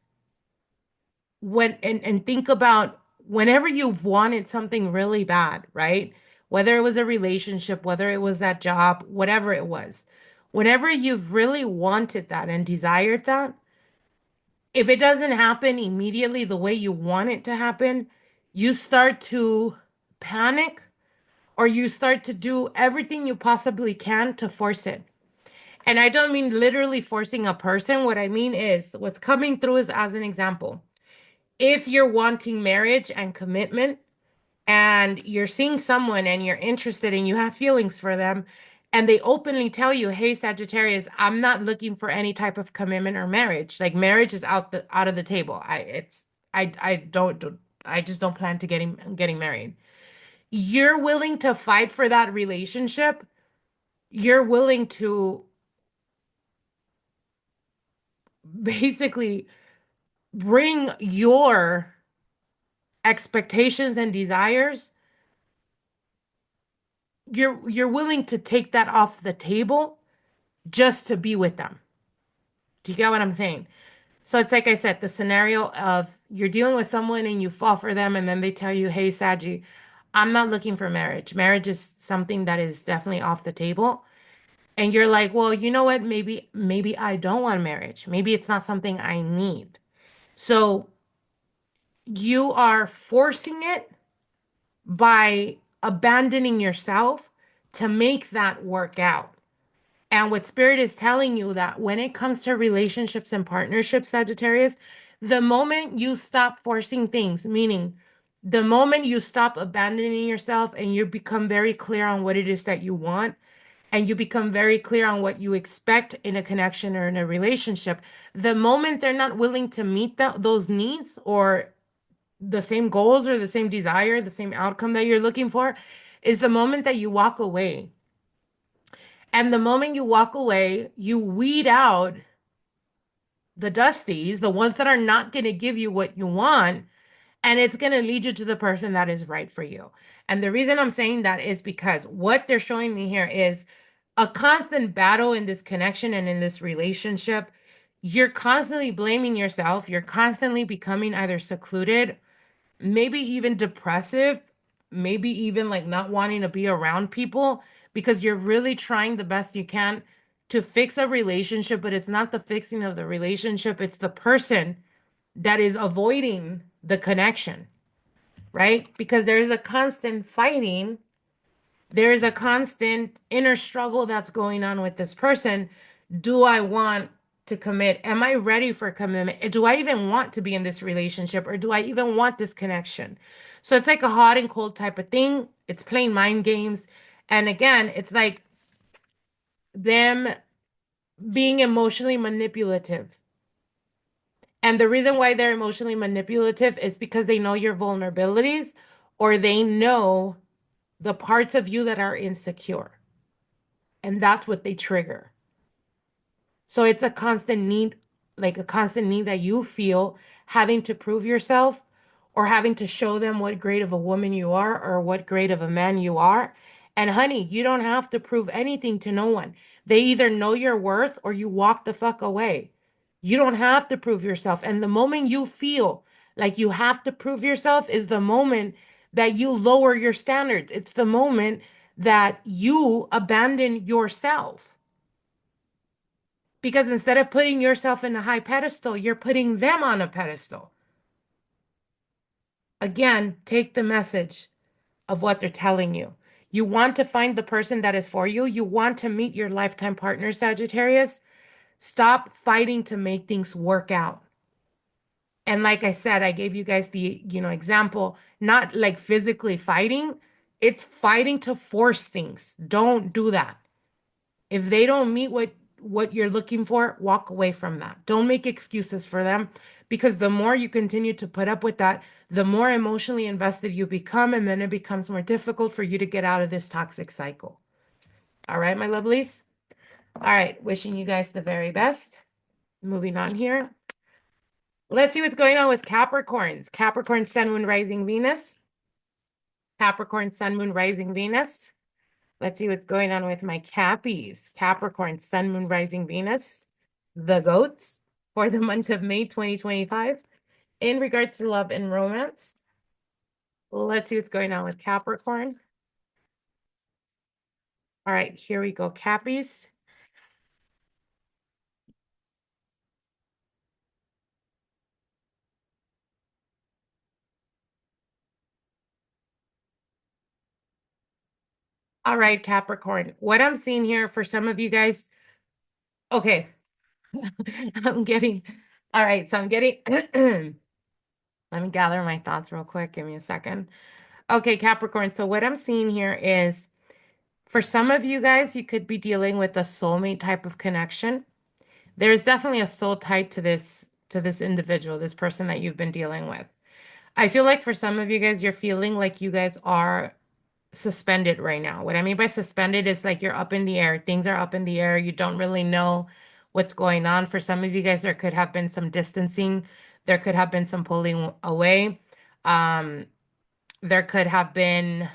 and think about whenever you've wanted something really bad, right? Whether it was a relationship, whether it was that job, whatever it was. Whenever you've really wanted that and desired that, if it doesn't happen immediately the way you want it to happen, you start to panic or you start to do everything you possibly can to force it. And I don't mean literally forcing a person. What I mean is what's coming through is as an example. If you're wanting marriage and commitment and you're seeing someone and you're interested and you have feelings for them and they openly tell you, "Hey Sagittarius, I'm not looking for any type of commitment or marriage. Like marriage is out of the table. I just don't plan to getting married." You're willing to fight for that relationship. You're willing to basically bring your expectations and desires. You're willing to take that off the table just to be with them. Do you get what I'm saying? So it's like I said, the scenario of you're dealing with someone and you fall for them and then they tell you, "Hey Saggy, I'm not looking for marriage. Marriage is something that is definitely off the table." And you're like, "Well, you know what? Maybe I don't want marriage. Maybe it's not something I need." So you are forcing it by abandoning yourself to make that work out. And what Spirit is telling you that when it comes to relationships and partnerships, Sagittarius, the moment you stop forcing things, meaning the moment you stop abandoning yourself and you become very clear on what it is that you want, and you become very clear on what you expect in a connection or in a relationship, the moment they're not willing to meet those needs or the same goals or the same desire, the same outcome that you're looking for, is the moment that you walk away. And the moment you walk away, you weed out the dusties, the ones that are not going to give you what you want, and it's going to lead you to the person that is right for you. And the reason I'm saying that is because what they're showing me here is a constant battle in this connection and in this relationship. You're constantly blaming yourself. You're constantly becoming either secluded, maybe even depressive, maybe even like not wanting to be around people because you're really trying the best you can to fix a relationship, but it's not the fixing of the relationship, it's the person that is avoiding the connection, right? Because there is a constant fighting, there is a constant inner struggle that's going on with this person. Do I want to commit? Am I ready for commitment? Do I even want to be in this relationship or do I even want this connection? So it's like a hot and cold type of thing. It's playing mind games. And again, it's like them being emotionally manipulative. And the reason why they're emotionally manipulative is because they know your vulnerabilities or they know the parts of you that are insecure. And that's what they trigger. So it's a constant need, like a constant need that you feel having to prove yourself or having to show them what grade of a woman you are or what grade of a man you are. And honey, you don't have to prove anything to no one. They either know your worth or you walk the fuck away. You don't have to prove yourself. And the moment you feel like you have to prove yourself is the moment that you lower your standards. It's the moment that you abandon yourself. Because instead of putting yourself in a high pedestal, you're putting them on a pedestal. Again, take the message of what they're telling you. You want to find the person that is for you. You want to meet your lifetime partner, Sagittarius. Stop fighting to make things work out. And like I said, I gave you guys the, example, not like physically fighting. It's fighting to force things. Don't do that. If they don't meet what you're looking for, walk away from that. Don't make excuses for them, because the more you continue to put up with that, the more emotionally invested you become, and then it becomes more difficult for you to get out of this toxic cycle. All right, my lovelies. All right, wishing you guys the very best. Moving on here. Let's see what's going on with Capricorns. Capricorn, Sun, Moon, Rising, Venus. Capricorn, Sun, Moon, Rising, Venus. Let's see what's going on with my Cappies. Capricorn, Sun, Moon, Rising, Venus. The goats for the month of May 2025. In regards to love and romance. Let's see what's going on with Capricorn. All right, here we go, Cappies. All right, Capricorn. What I'm seeing here for some of you guys, okay, I'm getting, all right, so I'm getting, let me gather my thoughts real quick. Give me a second. Okay, Capricorn. So what I'm seeing here is for some of you guys, you could be dealing with a soulmate type of connection. There's definitely a soul tied to this individual, this person that you've been dealing with. I feel like for some of you guys, you're feeling like you guys are suspended right now. What I mean by suspended is like you're up in the air. Things are up in the air. You don't really know what's going on. For some of you guys, there could have been some distancing. There could have been some pulling away. There could have been,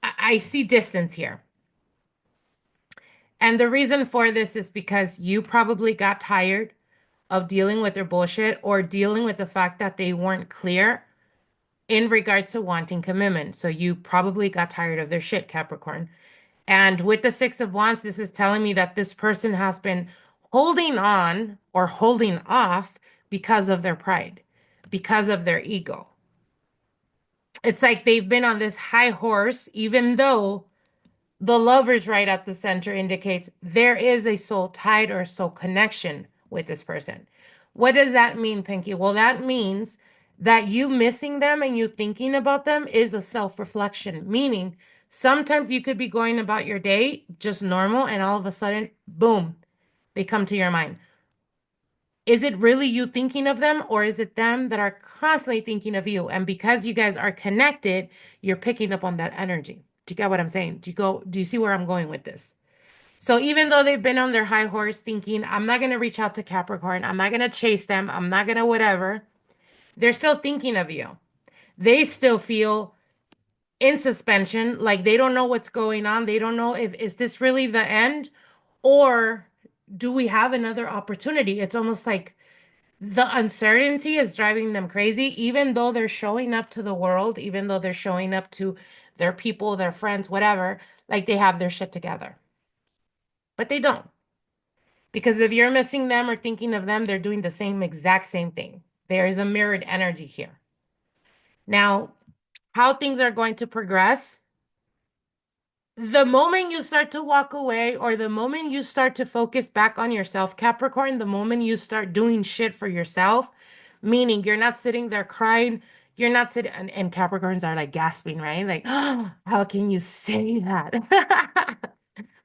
I see distance here. And the reason for this is because you probably got tired of dealing with their bullshit, or dealing with the fact that they weren't clear in regards to wanting commitment. So you probably got tired of their shit, Capricorn. And with the Six of Wands, this is telling me that this person has been holding on or holding off because of their pride, because of their ego. It's like they've been on this high horse, even though the Lovers right at the center indicates there is a soul tied or soul connection with this person. What does that mean, Pinky? Well, that means that you missing them and you thinking about them is a self-reflection, meaning sometimes you could be going about your day just normal, and all of a sudden, boom, they come to your mind. Is it really you thinking of them, or is it them that are constantly thinking of you? And because you guys are connected, you're picking up on that energy. Do you get what I'm saying? Do you see where I'm going with this? So even though they've been on their high horse thinking, I'm not going to reach out to Capricorn, I'm not going to chase them, I'm not going to whatever, they're still thinking of you. They still feel in suspension, like they don't know what's going on. They don't know if is this really the end, or do we have another opportunity? It's almost like the uncertainty is driving them crazy, even though they're showing up to the world, even though they're showing up to their people, their friends, whatever, like they have their shit together. But they don't. Because if you're missing them or thinking of them, they're doing the exact same thing. There is a mirrored energy here. Now, how things are going to progress, the moment you start to walk away, or the moment you start to focus back on yourself, Capricorn, the moment you start doing shit for yourself, meaning you're not sitting there crying, you're not sitting, and Capricorns are like gasping, right? Like, oh, how can you say that?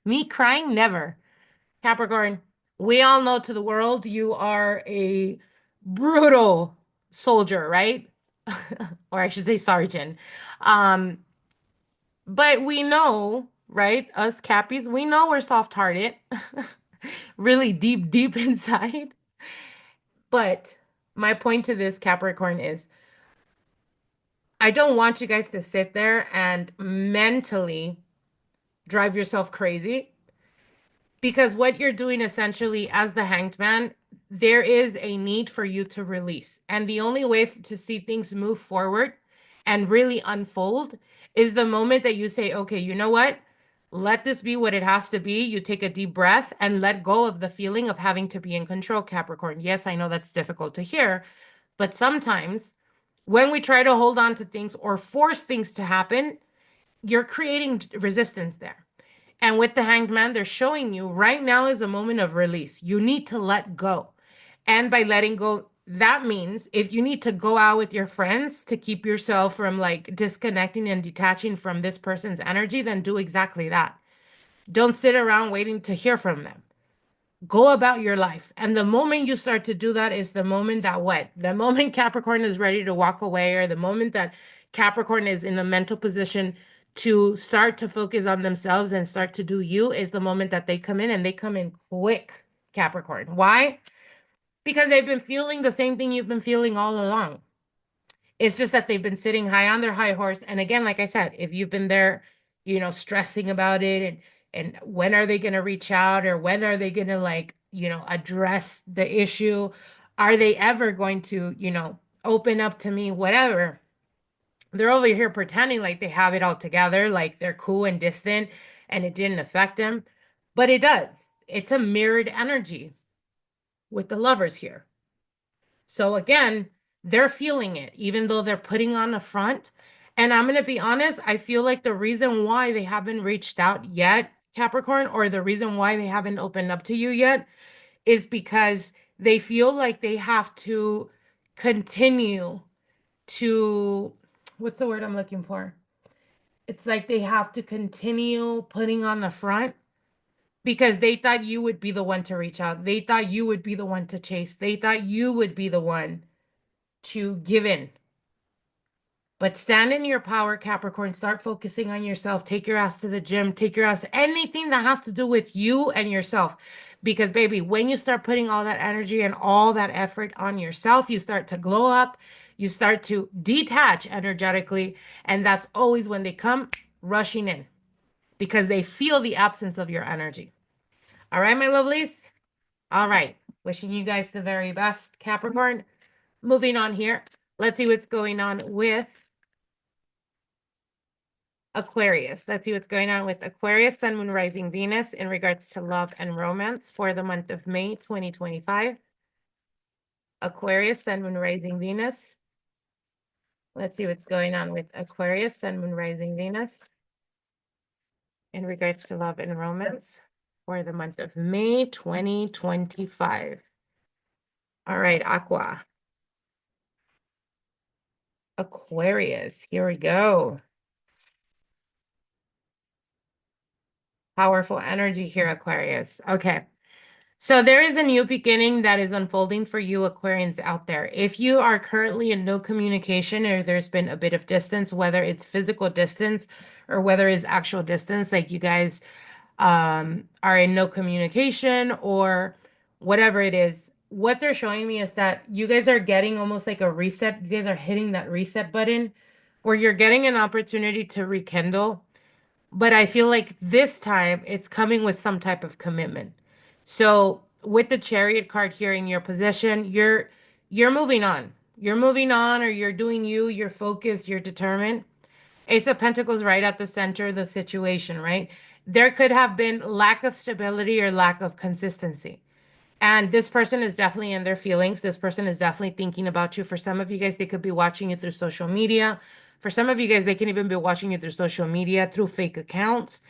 Me crying? Never. Capricorn, we all know to the world you are a brutal soldier, right? Or I should say sergeant. Um, but we know, right? Us Cappies, we know we're soft-hearted, really deep, deep inside. But my point to this, Capricorn, is I don't want you guys to sit there and mentally drive yourself crazy, because what you're doing essentially as the Hanged Man, there is a need for you to release. And the only way to see things move forward and really unfold is the moment that you say, okay, you know what? Let this be what it has to be. You take a deep breath and let go of the feeling of having to be in control, Capricorn. Yes, I know that's difficult to hear, but sometimes when we try to hold on to things or force things to happen, you're creating resistance there. And with the Hanged Man, they're showing you right now is a moment of release. You need to let go. And by letting go, that means if you need to go out with your friends to keep yourself from like disconnecting and detaching from this person's energy, then do exactly that. Don't sit around waiting to hear from them. Go about your life. And the moment you start to do that is the moment that what? The moment Capricorn is ready to walk away, or the moment that Capricorn is in a mental position to start to focus on themselves and start to do you, is the moment that they come in, and they come in quick, Capricorn. Why? Because they've been feeling the same thing you've been feeling all along. It's just that they've been sitting high on their high horse. And again, like I said, if you've been there, stressing about it, and when are they going to reach out, or when are they going to like, address the issue? Are they ever going to, open up to me, whatever? They're over here pretending like they have it all together, like they're cool and distant and it didn't affect them. But it does. It's a mirrored energy with the lovers here. So again, they're feeling it, even though they're putting on a front. And I'm going to be honest, I feel like the reason why they haven't reached out yet, Capricorn, or the reason why they haven't opened up to you yet, is because they feel like they have to continue to, what's the word I'm looking for? It's like they have to continue putting on the front because they thought you would be the one to reach out. They thought you would be the one to chase. They thought you would be the one to give in. But stand in your power, Capricorn. Start focusing on yourself. Take your ass to the gym. Take your ass anything that has to do with you and yourself. Because, baby, when you start putting all that energy and all that effort on yourself, you start to glow up. You start to detach energetically. And that's always when they come rushing in because they feel the absence of your energy. All right, my lovelies? All right. Wishing you guys the very best, Capricorn. Moving on here. Let's see what's going on with Aquarius. Let's see what's going on with Aquarius, Sun, Moon, Rising, Venus in regards to love and romance for the month of May 2025. Aquarius, Sun, Moon, Rising, Venus. Let's see what's going on with Aquarius, Sun, Moon, Rising, Venus in regards to love and romance for the month of May 2025. All right, Aqua. Aquarius, here we go. Powerful energy here, Aquarius. Okay. So there is a new beginning that is unfolding for you Aquarians out there. If you are currently in no communication, or there's been a bit of distance, whether it's physical distance or whether it's actual distance, like you guys are in no communication or whatever it is, what they're showing me is that you guys are getting almost like a reset. You guys are hitting that reset button where you're getting an opportunity to rekindle. But I feel like this time it's coming with some type of commitment. So with the Chariot card here in your possession, you're moving on. You're moving on, or you're doing you, you're focused, you're determined. Ace of Pentacles right at the center of the situation, right? There could have been lack of stability or lack of consistency. And this person is definitely in their feelings. This person is definitely thinking about you. For some of you guys, they could be watching you through social media. For some of you guys, they can even be watching you through social media, through fake accounts.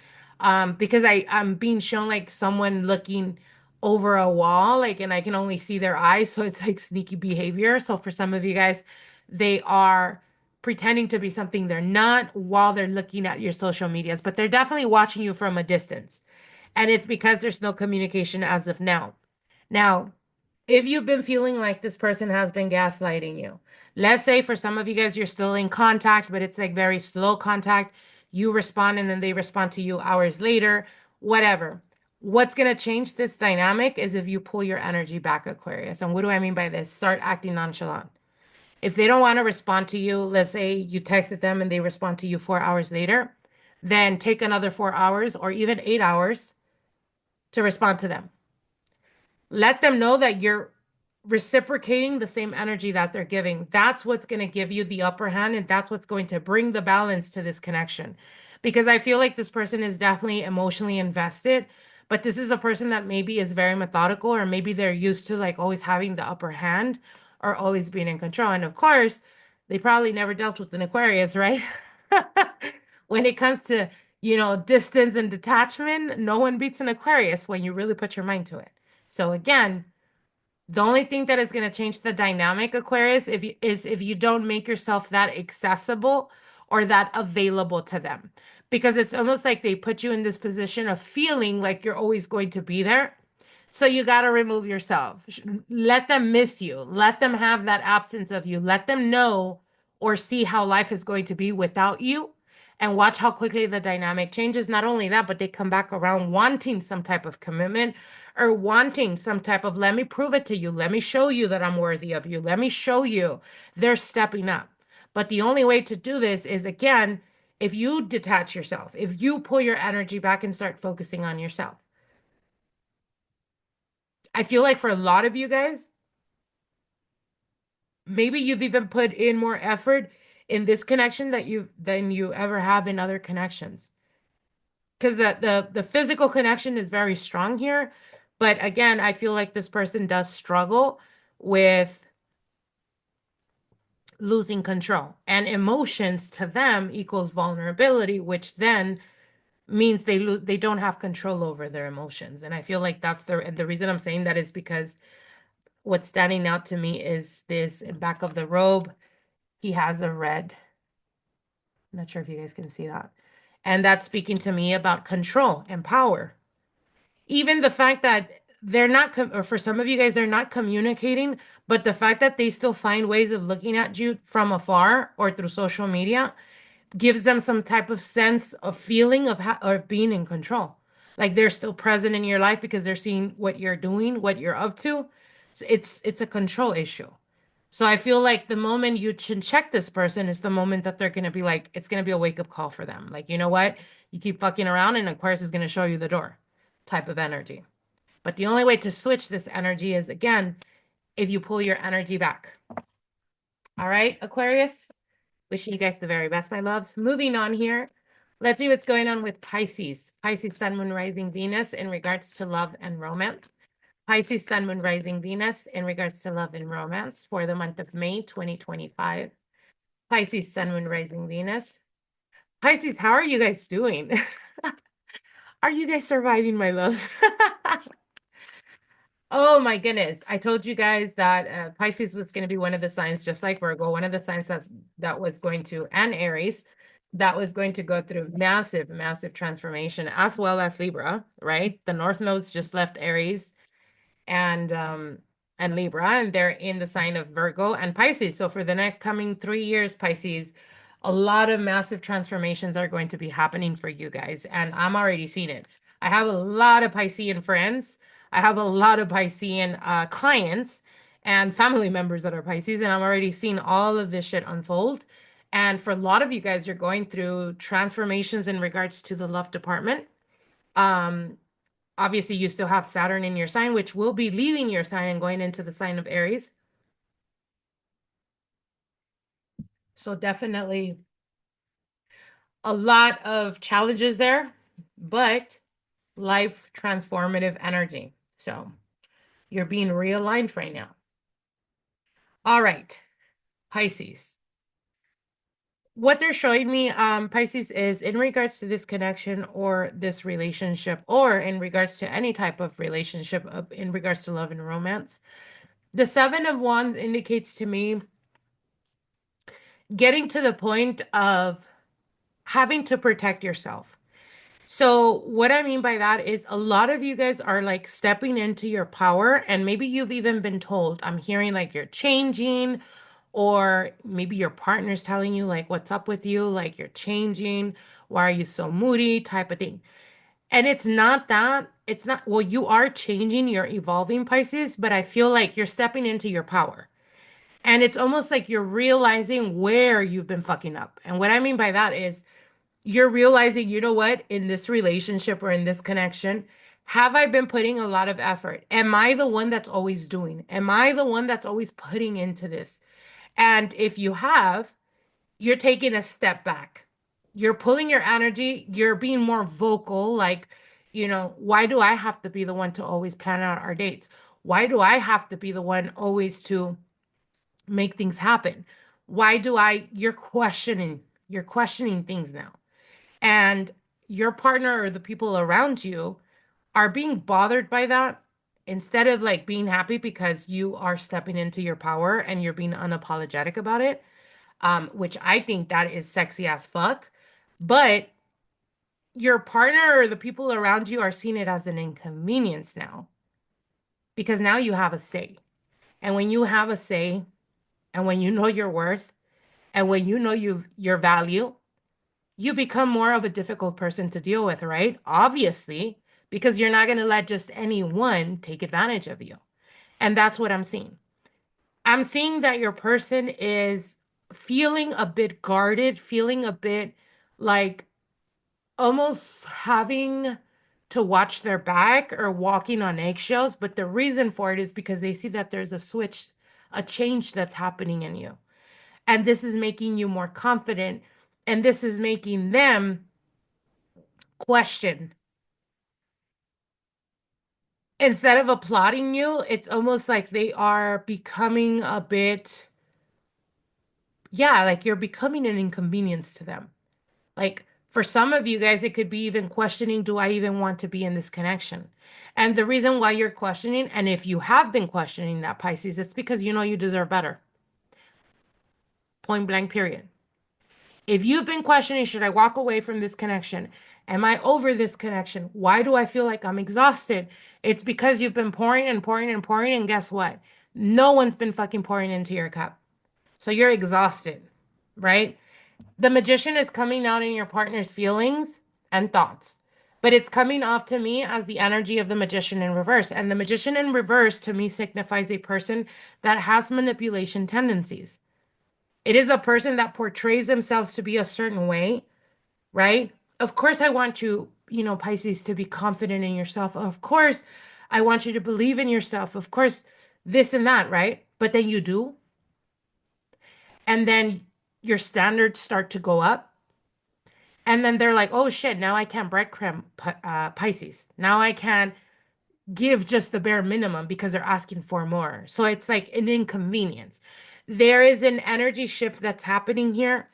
Because I'm being shown like someone looking over a wall, like, and I can only see their eyes. So it's like sneaky behavior. So for some of you guys, they are pretending to be something they're not while they're looking at your social medias, but they're definitely watching you from a distance. And it's because there's no communication as of now. Now, if you've been feeling like this person has been gaslighting you, let's say for some of you guys, you're still in contact, but it's like very slow contact. You respond and then they respond to you hours later, whatever. What's going to change this dynamic is if you pull your energy back, Aquarius. And what do I mean by this? Start acting nonchalant. If they don't want to respond to you, let's say you texted them and they respond to you 4 hours later, then take another 4 hours or even 8 hours to respond to them. Let them know that you're reciprocating the same energy that they're giving. That's what's going to give you the upper hand, and that's what's going to bring the balance to this connection. Because I feel like this person is definitely emotionally invested, but this is a person that maybe is very methodical, or maybe they're used to like always having the upper hand or always being in control. And of course, they probably never dealt with an Aquarius, right? When it comes to, distance and detachment, no one beats an Aquarius when you really put your mind to it. So again, The only thing that is going to change the dynamic, Aquarius, if you don't make yourself that accessible or that available to them. Because it's almost like they put you in this position of feeling like you're always going to be there. So you got to remove yourself. Let them miss you. Let them have that absence of you. Let them know or see how life is going to be without you. And watch how quickly the dynamic changes. Not only that, but they come back around wanting some type of commitment or wanting some type of, let me prove it to you. Let me show you that I'm worthy of you. Let me show you they're stepping up. But the only way to do this is, again, if you detach yourself, if you pull your energy back and start focusing on yourself. I feel like for a lot of you guys, maybe you've even put in more effort in this connection that you than you ever have in other connections. Because the physical connection is very strong here. But again, I feel like this person does struggle with losing control. And emotions to them equals vulnerability, which then means they don't have control over their emotions. And I feel like that's the reason I'm saying that is because what's standing out to me is this back of the robe. He has a red. I'm not sure if you guys can see that. And that's speaking to me about control and power. Even the fact that they're not, or for some of you guys, they're not communicating, but the fact that they still find ways of looking at you from afar or through social media gives them some type of sense of feeling of of being in control. Like they're still present in your life because they're seeing what you're doing, what you're up to. So it's a control issue. So I feel like the moment you check this person is the moment that they're gonna be like, it's gonna be a wake up call for them. Like, you know what? You keep fucking around and Aquarius is gonna show you the door type of energy. But the only way to switch this energy is again, if you pull your energy back. All right, Aquarius? Wishing you guys the very best, my loves. Moving on here. Let's see what's going on with Pisces. Pisces, Sun, Moon, Rising, Venus in regards to love and romance. Pisces, Sun, Moon, Rising, Venus in regards to love and romance for the month of May 2025. Pisces, Sun, Moon, Rising, Venus. Pisces, how are you guys doing? Are you guys surviving, my loves? Oh my goodness. I told you guys that Pisces was going to be one of the signs, just like Virgo, one of the signs that was going to, and Aries, that was going to go through massive, massive transformation, as well as Libra, right? The North Nodes just left Aries and Libra, and they're in the sign of Virgo and Pisces. So for the next coming 3 years, Pisces, a lot of massive transformations are going to be happening for you guys, and I'm already seeing it. I have a lot of Piscean friends. I have a lot of Piscean clients and family members that are Pisces, and I'm already seeing all of this shit unfold. And for a lot of you guys, you're going through transformations in regards to the love department. Um, Obviously, you still have Saturn in your sign, which will be leaving your sign and going into the sign of Aries. So definitely a lot of challenges there, but life transformative energy. So you're being realigned right now. All right, Pisces. What they're showing me, Pisces, is in regards to this connection or this relationship, or in regards to any type of relationship in regards to love and romance. The Seven of Wands indicates to me getting to the point of having to protect yourself. So what I mean by that is a lot of you guys are like stepping into your power, and maybe you've even been told, I'm hearing like you're changing, or maybe your partner's telling you like, what's up with you? Like you're changing. Why are you so moody? Type of thing. And it's not that. It's not, well, you are changing, you're evolving, Pisces, but I feel like you're stepping into your power. And it's almost like you're realizing where you've been fucking up. And what I mean by that is you're realizing, you know what, in this relationship or in this connection, have I been putting a lot of effort? Am I the one that's always doing? Am I the one that's always putting into this? And if you have, you're taking a step back. You're pulling your energy, you're being more vocal, like, why do I have to be the one to always plan out our dates? Why do I have to be the one always to make things happen? Why do you're questioning things now. And your partner or the people around you are being bothered by that. instead of like being happy because you are stepping into your power and you're being unapologetic about it, which I think that is sexy as fuck. But your partner or the people around you are seeing it as an inconvenience now because now you have a say. And when you have a say, and when you know your worth, and when you know your value, you become more of a difficult person to deal with, right? Obviously, because you're not going to let just anyone take advantage of you. And that's what I'm seeing. I'm seeing that your person is feeling a bit guarded, feeling a bit like almost having to watch their back or walking on eggshells. But the reason for it is because they see that there's a switch, a change that's happening in you. And this is making you more confident. And this is making them question. Instead of applauding you, it's almost like they are becoming a bit, yeah, like you're becoming an inconvenience to them. Like for some of you guys, it could be even questioning, do I even want to be in this connection? And the reason why you're questioning, and if you have been questioning that, Pisces, it's because you know you deserve better. Point blank, period. If you've been questioning, should I walk away from this connection? Am I over this connection? Why do I feel like I'm exhausted? It's because you've been pouring and pouring and pouring, and guess what? No one's been fucking pouring into your cup. So you're exhausted, right? The magician is coming out in your partner's feelings and thoughts, but it's coming off to me as the energy of the magician in reverse. And the magician in reverse to me signifies a person that has manipulation tendencies. It is a person that portrays themselves to be a certain way, right? Of course, I want you, Pisces, to be confident in yourself. Of course, I want you to believe in yourself. Of course, this and that, right? But then you do. And then your standards start to go up. And then they're like, oh shit, now I can't breadcrumb Pisces. Now I can't give just the bare minimum because they're asking for more. So it's like an inconvenience. There is an energy shift that's happening here,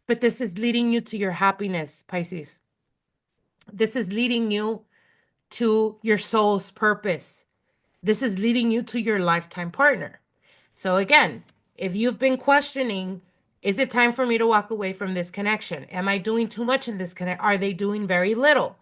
but this is leading you to your happiness, Pisces. This is leading you to your soul's purpose. This is leading you to your lifetime partner. So again, if you've been questioning, is it time for me to walk away from this connection? Am I doing too much in this connection? Are they doing very little?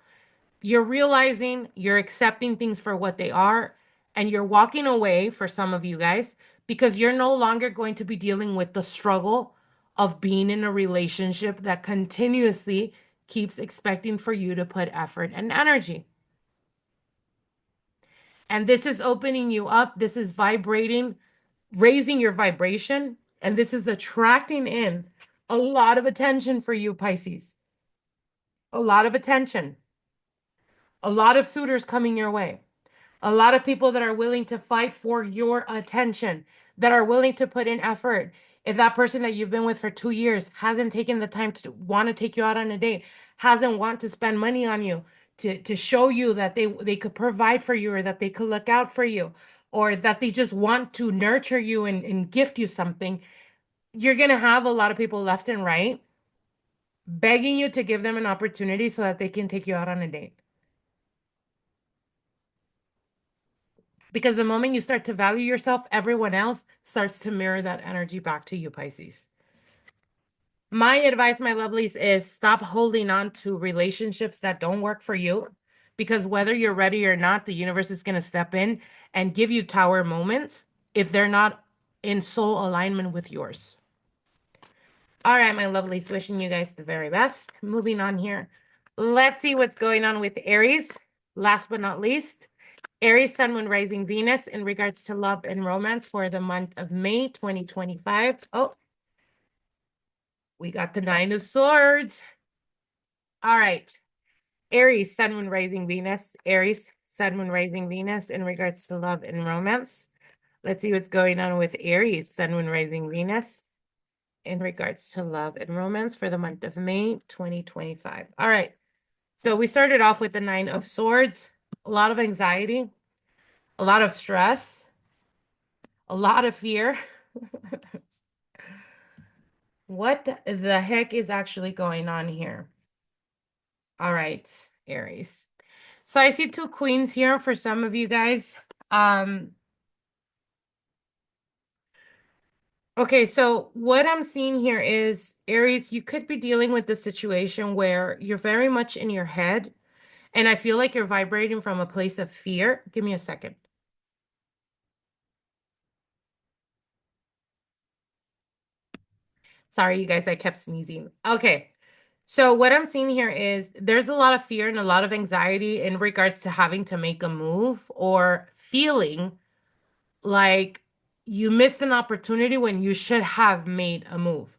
You're realizing you're accepting things for what they are, and you're walking away for some of you guys because you're no longer going to be dealing with the struggle of being in a relationship that continuously keeps expecting for you to put effort and energy. And this is opening you up. This is vibrating, raising your vibration, and this is attracting in a lot of attention for you, Pisces. A lot of attention. A lot of suitors coming your way. A lot of people that are willing to fight for your attention, that are willing to put in effort. If that person that you've been with for 2 years hasn't taken the time to want to take you out on a date, hasn't want to spend money on you, to show you that they could provide for you, or that they could look out for you, or that they just want to nurture you and gift you something, you're going to have a lot of people left and right begging you to give them an opportunity so that they can take you out on a date. Because the moment you start to value yourself, everyone else starts to mirror that energy back to you, Pisces. My advice, my lovelies, is stop holding on to relationships that don't work for you. Because whether you're ready or not, the universe is going to step in and give you tower moments if they're not in soul alignment with yours. All right, my lovelies, wishing you guys the very best. Moving on here. Let's see what's going on with Aries. Last but not least, Aries, Sun, Moon, Rising, Venus in regards to love and romance for the month of May 2025. Oh, we got the Nine of Swords. All right. Aries, Sun, Moon, Rising, Venus. Aries, Sun, Moon, Rising, Venus in regards to love and romance. Let's see what's going on with Aries, Sun, Moon, Rising, Venus in regards to love and romance for the month of May 2025. All right. So we started off with the Nine of Swords. A lot of anxiety, a lot of stress, a lot of fear. What the heck is actually going on here? All right, Aries. So I see two queens here for some of you guys. Um, okay, so what I'm seeing here is Aries, you could be dealing with the situation where you're very much in your head, and I feel like you're vibrating from a place of fear. Give me a second. Sorry, you guys, I kept sneezing. Okay. So what I'm seeing here is there's a lot of fear and a lot of anxiety in regards to having to make a move or feeling like you missed an opportunity when you should have made a move.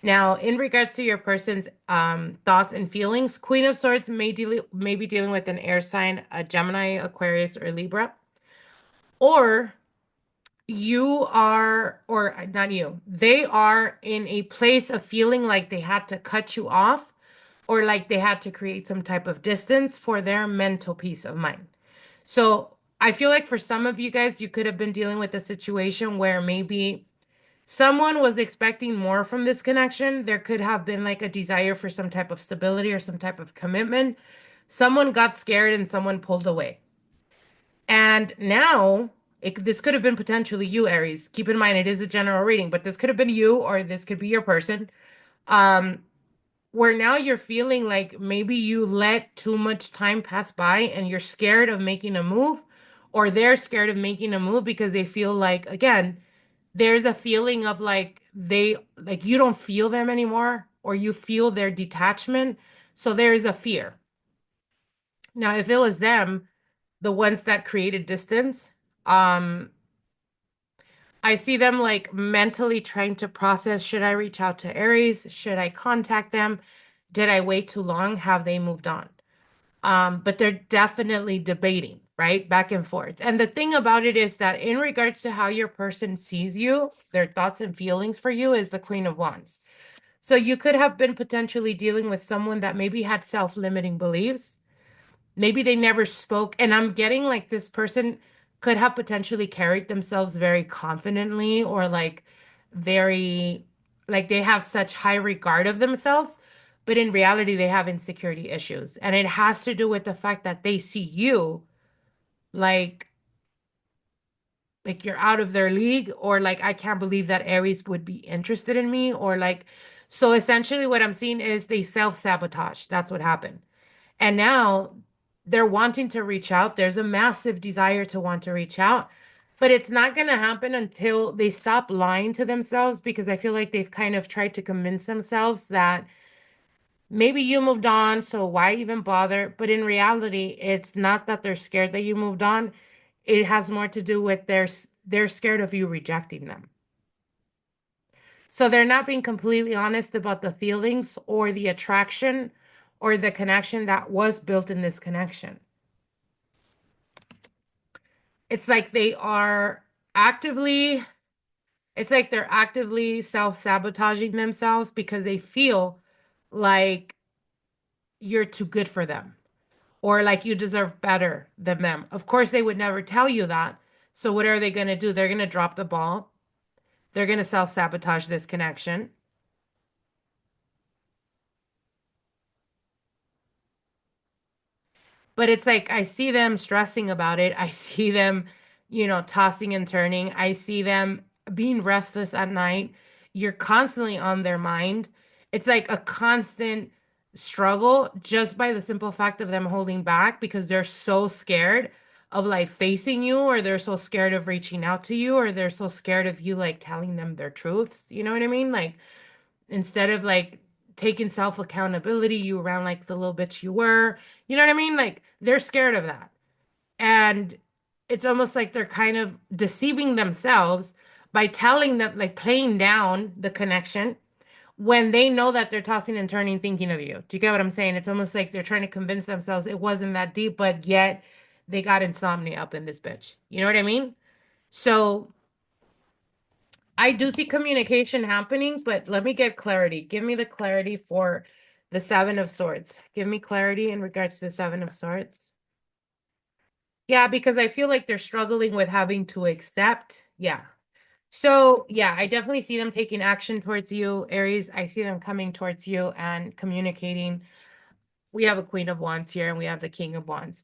Now, in regards to your person's thoughts and feelings, Queen of Swords may be dealing with an air sign, a Gemini, Aquarius, or Libra, or you are, or not you, they are in a place of feeling like they had to cut you off or like they had to create some type of distance for their mental peace of mind. So I feel like for some of you guys, you could have been dealing with a situation where maybe someone was expecting more from this connection. There could have been like a desire for some type of stability or some type of commitment. Someone got scared and someone pulled away. And now this could have been potentially you, Aries. Keep in mind, it is a general reading, but this could have been you or this could be your person. Um, where now you're feeling like maybe you let too much time pass by and you're scared of making a move, or they're scared of making a move because they feel like, again, there's a feeling of like like you don't feel them anymore, or you feel their detachment. So there is a fear. Now, if it was them, the ones that created distance, um, I see them like mentally trying to process, should I reach out to Aries? Should I contact them? Did I wait too long? Have they moved on? But they're definitely debating, right? Back and forth. And the thing about it is that in regards to how your person sees you, their thoughts and feelings for you is the Queen of Wands. So you could have been potentially dealing with someone that maybe had self-limiting beliefs. Maybe they never spoke. And I'm getting like this person could have potentially carried themselves very confidently or like very, like they have such high regard of themselves. But in reality, they have insecurity issues. And it has to do with the fact that they see you like, like you're out of their league, or like, I can't believe that Aries would be interested in me, or like, so essentially what I'm seeing is they self-sabotage. That's what happened. And now they're wanting to reach out. There's a massive desire to want to reach out, but it's not going to happen until they stop lying to themselves, because I feel like they've kind of tried to convince themselves that maybe you moved on, so why even bother? But in reality, it's not that they're scared that you moved on. It has more to do with they're scared of you rejecting them. So they're not being completely honest about the feelings or the attraction or the connection that was built in this connection. It's like they are actively, it's like they're actively self-sabotaging themselves because they feel like you're too good for them or like you deserve better than them. Of course, they would never tell you that. So what are they going to do? They're going to drop the ball. They're going to self-sabotage this connection. But it's like I see them stressing about it. I see them, tossing and turning. I see them being restless at night. You're constantly on their mind. It's like a constant struggle just by the simple fact of them holding back because they're so scared of like facing you, or they're so scared of reaching out to you, or they're so scared of you like telling them their truths. You know what I mean? Like instead of like taking self accountability, you ran like the little bitch you were. You know what I mean? Like they're scared of that. And it's almost like they're kind of deceiving themselves by telling them, like playing down the connection when they know that they're tossing and turning thinking of you. Do you get what I'm saying? It's almost like they're trying to convince themselves it wasn't that deep, but yet they got insomnia up in this bitch. You know what I mean? So I do see communication happening, but let me get clarity. Give me the clarity for the Seven of Swords. Give me clarity in regards to the Seven of Swords. Yeah, because I feel like they're struggling with having to accept. Yeah. So, yeah, I definitely see them taking action towards you, Aries. I see them coming towards you and communicating. We have a Queen of Wands here and we have the King of Wands.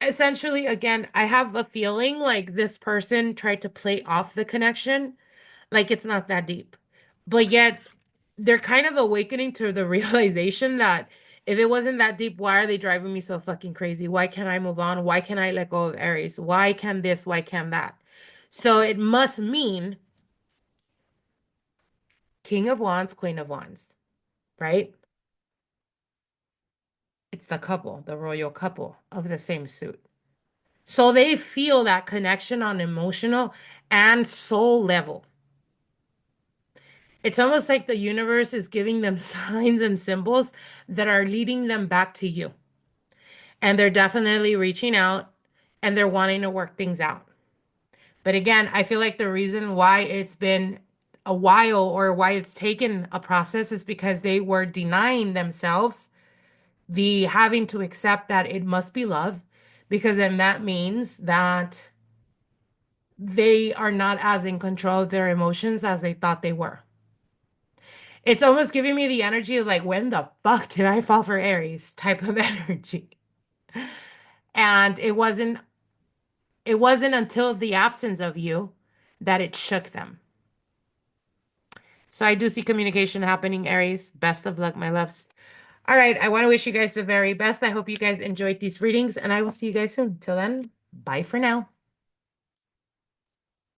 essentially, again, I have a feeling like this person tried to play off the connection, like it's not that deep. But yet they're kind of awakening to the realization that if it wasn't that deep, why are they driving me so fucking crazy? Why can't I move on? Why can't I let go of Aries? Why can this? Why can that? So it must mean King of Wands, Queen of Wands, right? It's the couple, the royal couple of the same suit. So they feel that connection on emotional and soul level. It's almost like the universe is giving them signs and symbols that are leading them back to you. And they're definitely reaching out and they're wanting to work things out. But again, I feel like the reason why it's been a while or why it's taken a process is because they were denying themselves the having to accept that it must be love, because then that means that they are not as in control of their emotions as they thought they were. It's almost giving me the energy of like, when the fuck did I fall for Aries type of energy? And it wasn't until the absence of you that it shook them. So I do see communication happening, Aries. Best of luck, my loves. All right, I want to wish you guys the very best. I hope you guys enjoyed these readings, and I will see you guys soon. Till then, bye for now.